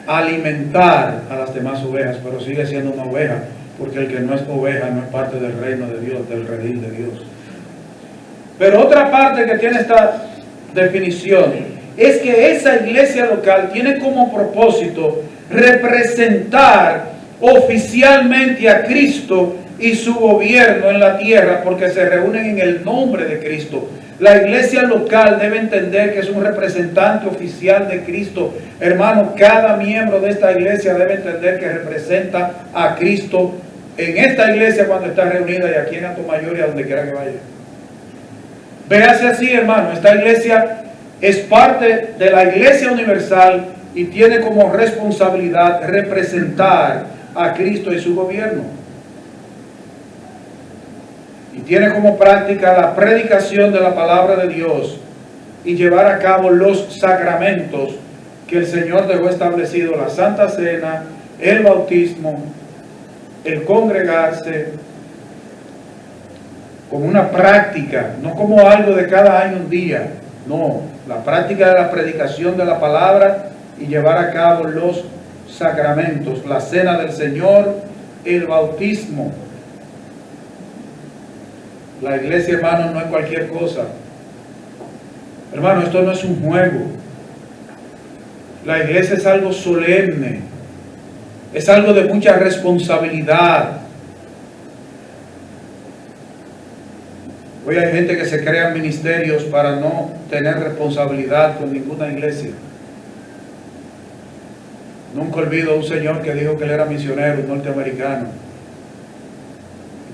alimentar a las demás ovejas, pero sigue siendo una oveja, porque el que no es oveja no es parte del reino de Dios, del redil de Dios. Pero otra parte que tiene esta definición es que esa iglesia local tiene como propósito representar oficialmente a Cristo y su gobierno en la tierra, porque se reúnen en el nombre de Cristo. La iglesia local debe entender que es un representante oficial de Cristo. Hermano, cada miembro de esta iglesia debe entender que representa a Cristo en esta iglesia cuando está reunida, y aquí en Atomayor y a donde quiera que vaya. Véase así, hermano, esta iglesia es parte de la iglesia universal y tiene como responsabilidad representar a Cristo y su gobierno. Y tiene como práctica la predicación de la palabra de Dios y llevar a cabo los sacramentos que el Señor dejó establecido: la Santa Cena, el bautismo, el congregarse, como una práctica, no como algo de cada año un día. No, la práctica de la predicación de la palabra y llevar a cabo los sacramentos, la cena del Señor, el bautismo. La iglesia, hermano, no es cualquier cosa. Hermano, esto no es un juego. La iglesia es algo solemne. Es algo de mucha responsabilidad. Hoy hay gente que se crea ministerios para no tener responsabilidad con ninguna iglesia. Nunca olvido a un señor que dijo que él era misionero, un norteamericano.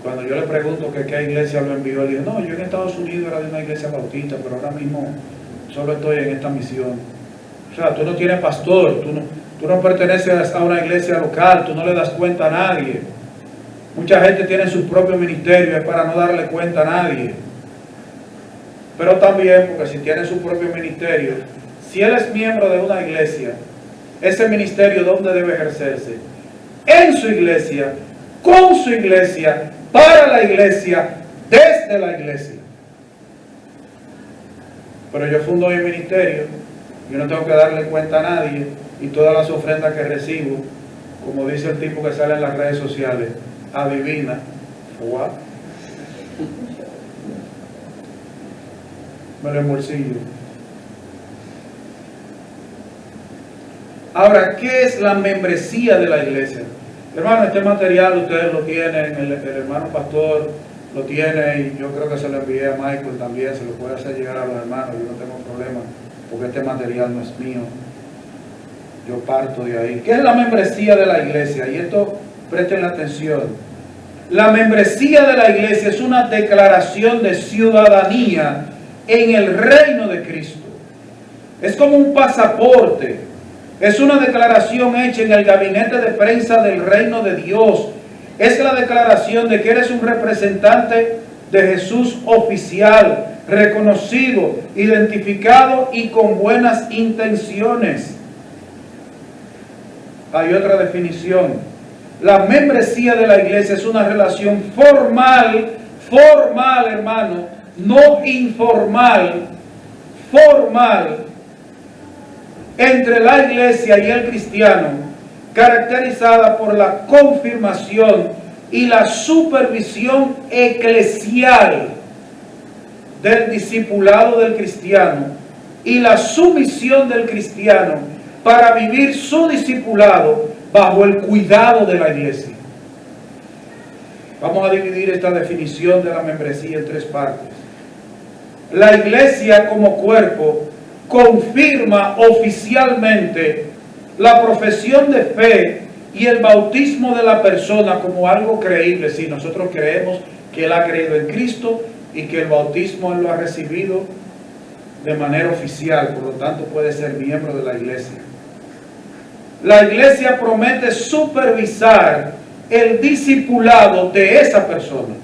Cuando yo le pregunto que qué iglesia lo envió, él dijo, no, yo en Estados Unidos era de una iglesia bautista, pero ahora mismo solo estoy en esta misión. O sea, tú no tienes pastor, tú no perteneces a una iglesia local, tú no le das cuenta a nadie. Mucha gente tiene sus propios ministerios para no darle cuenta a nadie. Pero también, porque si tiene su propio ministerio, si él es miembro de una iglesia, ese ministerio, ¿dónde debe ejercerse? En su iglesia, con su iglesia, para la iglesia, desde la iglesia. Pero yo fundo mi ministerio, yo no tengo que darle cuenta a nadie, y todas las ofrendas que recibo, como dice el tipo que sale en las redes sociales, adivina, ¿what? Me lo embolsillo. Ahora, ¿qué es la membresía de la iglesia? Hermano, este material ustedes lo tienen, el hermano pastor lo tiene, y yo creo que se lo envié a Michael también, se lo puede hacer llegar a los hermanos, yo no tengo problema, porque este material no es mío, yo parto de ahí. ¿Qué es la membresía de la iglesia? Y esto, presten atención. La membresía de la iglesia es una declaración de ciudadanía en el reino de Cristo. Es como un pasaporte. Es una declaración hecha en el gabinete de prensa del reino de Dios. Es la declaración de que eres un representante de Jesús oficial, reconocido, identificado y con buenas intenciones. Hay otra definición. La membresía de la iglesia es una relación formal, formal, hermano, no informal, formal, entre la iglesia y el cristiano, caracterizada por la confirmación y la supervisión eclesial del discipulado del cristiano y la sumisión del cristiano para vivir su discipulado bajo el cuidado de la iglesia. Vamos a dividir esta definición de la membresía en tres partes. La iglesia como cuerpo confirma oficialmente la profesión de fe y el bautismo de la persona como algo creíble. Si nosotros creemos que él ha creído en Cristo y que el bautismo él lo ha recibido de manera oficial, por lo tanto puede ser miembro de la iglesia. La iglesia promete supervisar el discipulado de esa persona.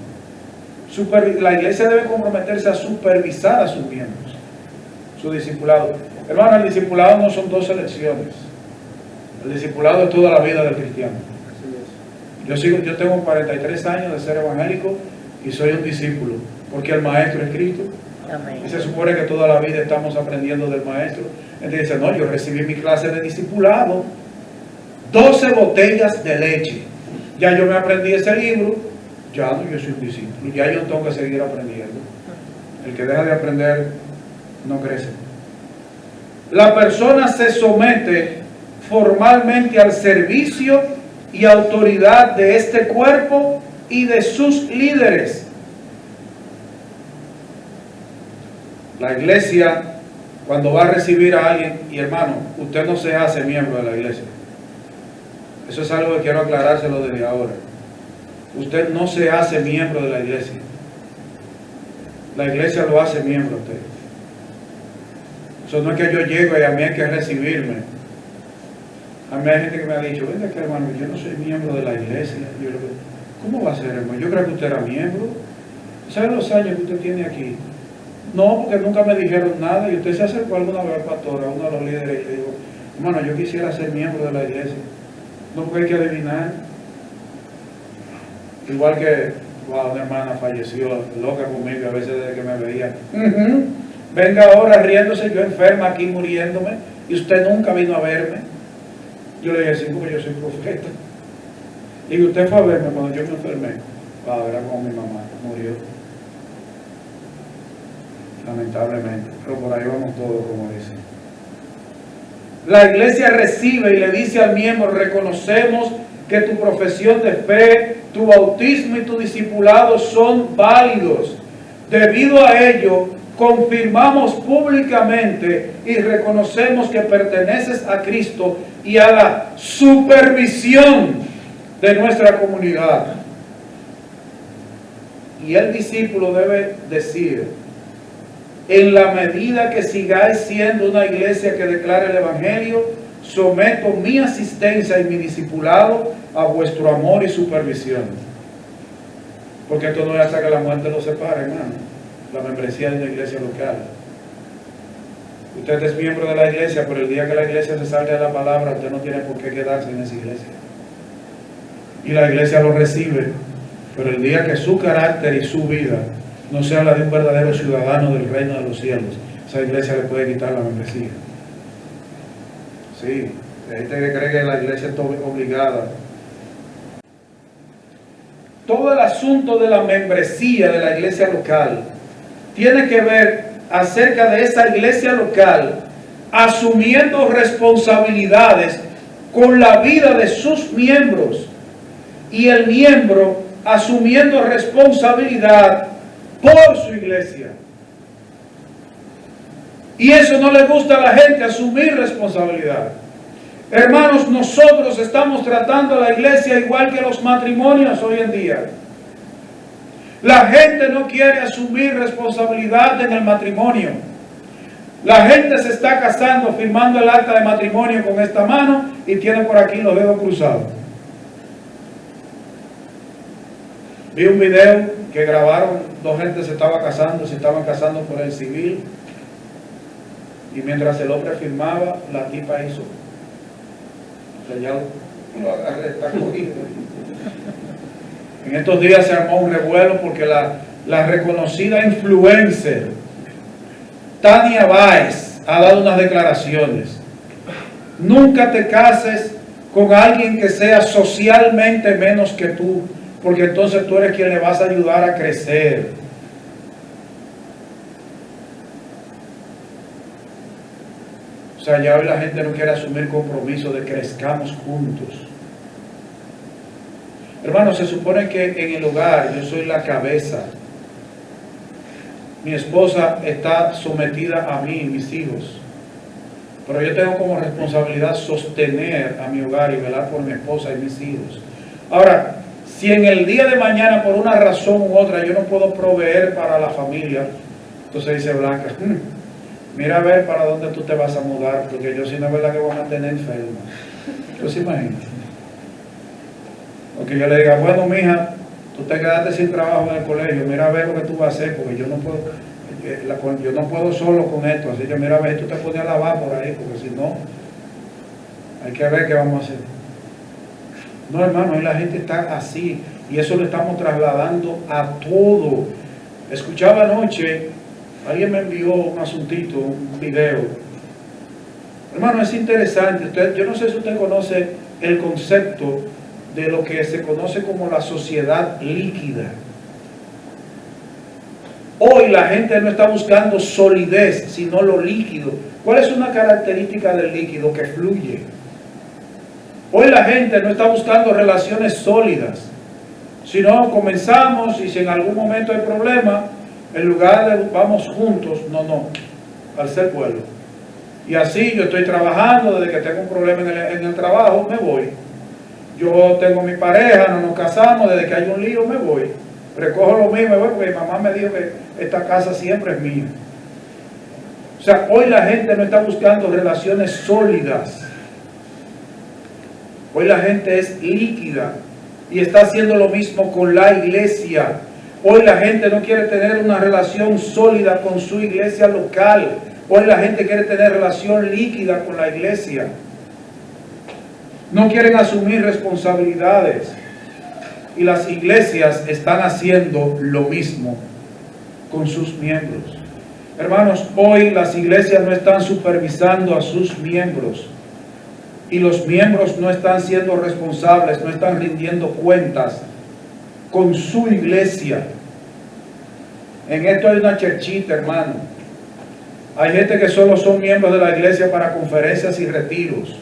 La iglesia debe comprometerse a supervisar a sus miembros, su discipulado. Hermano, el discipulado no son dos elecciones. El discipulado es toda la vida del cristiano. Yo tengo 43 años de ser evangélico y soy un discípulo, porque el maestro es Cristo. Amén. Y se supone que toda la vida estamos aprendiendo del maestro. Entonces dice, no, yo recibí mi clase de discipulado, 12 botellas de leche. Ya yo me aprendí ese libro, ya no, yo soy un discípulo, ya yo tengo que seguir aprendiendo. El que deja de aprender no crece. La persona se somete formalmente al servicio y autoridad de este cuerpo y de sus líderes. La iglesia, cuando va a recibir a alguien, y hermano, usted no se hace miembro de la iglesia. Eso es algo que quiero aclarárselo desde ahora. Usted no se hace miembro de la iglesia. La iglesia lo hace miembro a usted. Eso no es que yo llego y a mí hay que recibirme. A mí hay gente que me ha dicho, venga que hermano, yo no soy miembro de la iglesia. Yo le digo, ¿cómo va a ser, hermano? Yo creo que usted era miembro. ¿Sabe los años que usted tiene aquí? No, porque nunca me dijeron nada. Y usted se acercó alguna vez al pastor, a uno de los líderes, y le digo, hermano, yo quisiera ser miembro de la iglesia. No, porque hay que adivinar. Igual que, wow, una hermana falleció, loca conmigo, a veces desde que me veía. Venga ahora riéndose, yo enferma aquí muriéndome, y usted nunca vino a verme. Yo le dije, sí, porque yo soy profeta. Y usted fue a verme cuando yo me enfermé. Wow, era como mi mamá, murió. Lamentablemente, pero por ahí vamos todos, como dicen. La iglesia recibe y le dice al miembro, reconocemos que tu profesión de fe, tu bautismo y tu discipulado son válidos. Debido a ello, confirmamos públicamente y reconocemos que perteneces a Cristo y a la supervisión de nuestra comunidad. Y el discípulo debe decir, en la medida que sigáis siendo una iglesia que declare el Evangelio, someto mi asistencia y mi discipulado a vuestro amor y supervisión. Porque esto no es hasta que la muerte los separe, hermano. La membresía de una iglesia local. Usted es miembro de la iglesia, pero el día que la iglesia se salga de la palabra, usted no tiene por qué quedarse en esa iglesia. Y la iglesia lo recibe, pero el día que su carácter y su vida no se habla de un verdadero ciudadano del reino de los cielos, esa iglesia le puede quitar la membresía. Sí, hay gente que cree que la iglesia está obligada. Todo el asunto de la membresía de la iglesia local tiene que ver acerca de esa iglesia local asumiendo responsabilidades con la vida de sus miembros y el miembro asumiendo responsabilidad por su iglesia. Y eso no le gusta a la gente, asumir responsabilidad. Hermanos, nosotros estamos tratando a la iglesia igual que los matrimonios hoy en día. La gente no quiere asumir responsabilidad en el matrimonio. La gente se está casando, firmando el acta de matrimonio con esta mano y tiene por aquí los dedos cruzados. Vi un video que grabaron, dos gente se estaban casando por el civil, y mientras el hombre firmaba, la tipa hizo, ya lo agarré, está cogido. En estos días se armó un revuelo porque la reconocida influencer Tania Báez ha dado unas declaraciones. Nunca te cases con alguien que sea socialmente menos que tú, porque entonces tú eres quien le vas a ayudar a crecer. O sea, ya hoy la gente no quiere asumir compromiso de crezcamos juntos. Hermano, se supone que en el hogar yo soy la cabeza. Mi esposa está sometida a mí y mis hijos. Pero yo tengo como responsabilidad sostener a mi hogar y velar por mi esposa y mis hijos. Ahora, si en el día de mañana por una razón u otra yo no puedo proveer para la familia, entonces dice Blanca, mira a ver para dónde tú te vas a mudar, porque yo sí no es verdad que voy a mantener enferma. ¿Tú se imaginas? Porque yo le diga, bueno, mija, tú te quedaste sin trabajo en el colegio, mira a ver lo que tú vas a hacer, porque yo no puedo solo con esto. Así que mira a ver, tú te pones a lavar por ahí, porque si no, hay que ver qué vamos a hacer. No, hermano, ahí la gente está así, y eso lo estamos trasladando a todo. Escuchaba anoche, alguien me envió un asuntito, un video. Hermano, es interesante. Yo no sé si usted conoce el concepto de lo que se conoce como la sociedad líquida. Hoy la gente no está buscando solidez, sino lo líquido. ¿Cuál es una característica del líquido? Que fluye. Hoy la gente no está buscando relaciones sólidas, sino comenzamos y si en algún momento hay problema, en lugar de vamos juntos, no, al ser pueblo. Y así yo estoy trabajando, desde que tengo un problema en el trabajo, me voy. Yo tengo mi pareja, no nos casamos, desde que hay un lío me voy. Recojo lo mío, me voy, porque mi mamá me dijo que esta casa siempre es mía. O sea, hoy la gente no está buscando relaciones sólidas. Hoy la gente es líquida y está haciendo lo mismo con la iglesia. Hoy la gente no quiere tener una relación sólida con su iglesia local. Hoy la gente quiere tener relación líquida con la iglesia. No quieren asumir responsabilidades. Y las iglesias están haciendo lo mismo con sus miembros. Hermanos, hoy las iglesias no están supervisando a sus miembros. Y los miembros no están siendo responsables, no están rindiendo cuentas con su iglesia. En esto hay una cherchita, hermano. Hay gente que solo son miembros de la iglesia para conferencias y retiros.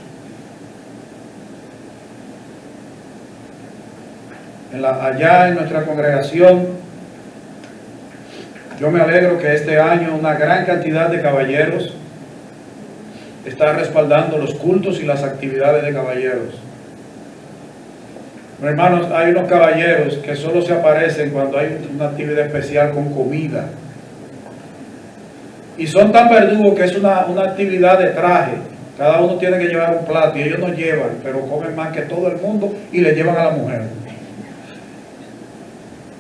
Allá en nuestra congregación, yo me alegro que este año una gran cantidad de caballeros está respaldando los cultos y las actividades de caballeros. Hermanos, hay unos caballeros que solo se aparecen cuando hay una actividad especial con comida. Y son tan verdugos que es una actividad de traje. Cada uno tiene que llevar un plato y ellos no llevan, pero comen más que todo el mundo y le llevan a la mujer.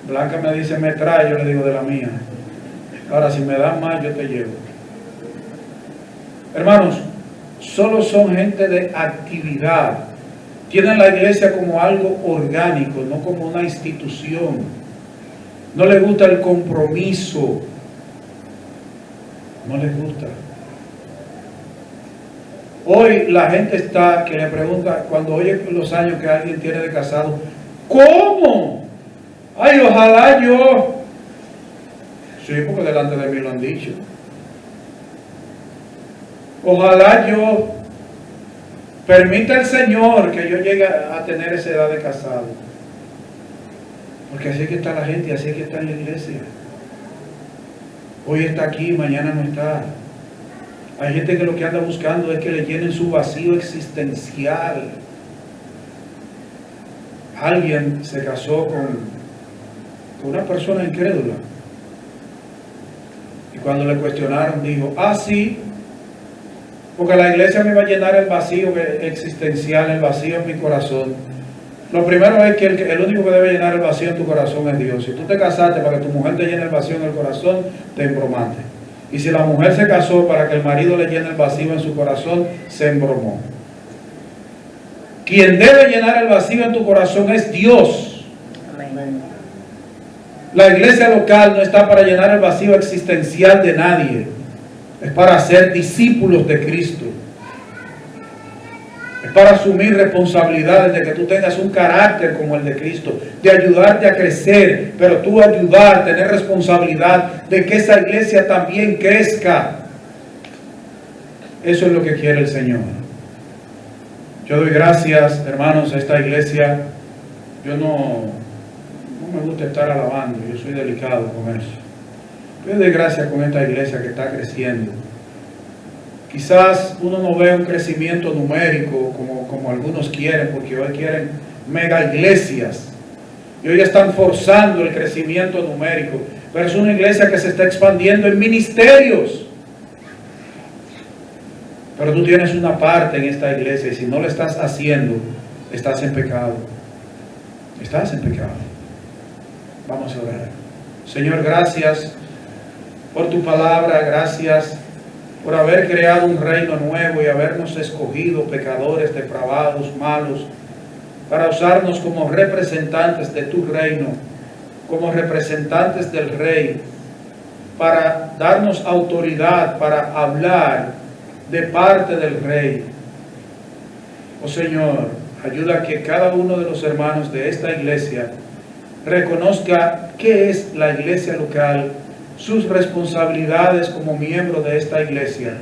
Blanca me dice, me trae, yo le digo de la mía. Ahora, si me dan más, yo te llevo. Hermanos, solo son gente de actividad. Tienen la iglesia como algo orgánico, no como una institución. No les gusta el compromiso. No les gusta. Hoy la gente está, que le pregunta, cuando oye los años que alguien tiene de casado, ¿cómo? Ay, ojalá yo. Sí, porque delante de mí lo han dicho. Ojalá yo. Permita el Señor que yo llegue a tener esa edad de casado. Porque así es que está la gente, así es que está en la iglesia. Hoy está aquí, mañana no está. Hay gente que lo que anda buscando es que le llenen su vacío existencial. Alguien se casó con una persona incrédula. Y cuando le cuestionaron, dijo, sí, porque la iglesia me va a llenar el vacío existencial, el vacío en mi corazón. Lo primero es que el único que debe llenar el vacío en tu corazón es Dios. Si tú te casaste para que tu mujer te llene el vacío en el corazón, te embromaste. Y si la mujer se casó para que el marido le llene el vacío en su corazón, se embromó. Quien debe llenar el vacío en tu corazón es Dios. Amén. La iglesia local no está para llenar el vacío existencial de nadie, es para ser discípulos de Cristo. Es para asumir responsabilidades de que tú tengas un carácter como el de Cristo, de ayudarte a crecer, pero tú ayudar, tener responsabilidad de que esa iglesia también crezca. Eso es lo que quiere el Señor. Yo doy gracias, hermanos, a esta iglesia. Yo no me gusta estar alabando, yo soy delicado con eso. Yo doy gracias con esta iglesia que está creciendo. Quizás uno no ve un crecimiento numérico como algunos quieren, porque hoy quieren mega iglesias. Y hoy están forzando el crecimiento numérico. Pero es una iglesia que se está expandiendo en ministerios. Pero tú tienes una parte en esta iglesia y si no lo estás haciendo, estás en pecado. Estás en pecado. Vamos a orar. Señor, gracias por tu palabra, gracias por haber creado un reino nuevo y habernos escogido, pecadores, depravados, malos, para usarnos como representantes de tu reino, como representantes del Rey, para darnos autoridad, para hablar de parte del Rey. Oh Señor, ayuda a que cada uno de los hermanos de esta iglesia reconozca qué es la iglesia local, sus responsabilidades como miembro de esta iglesia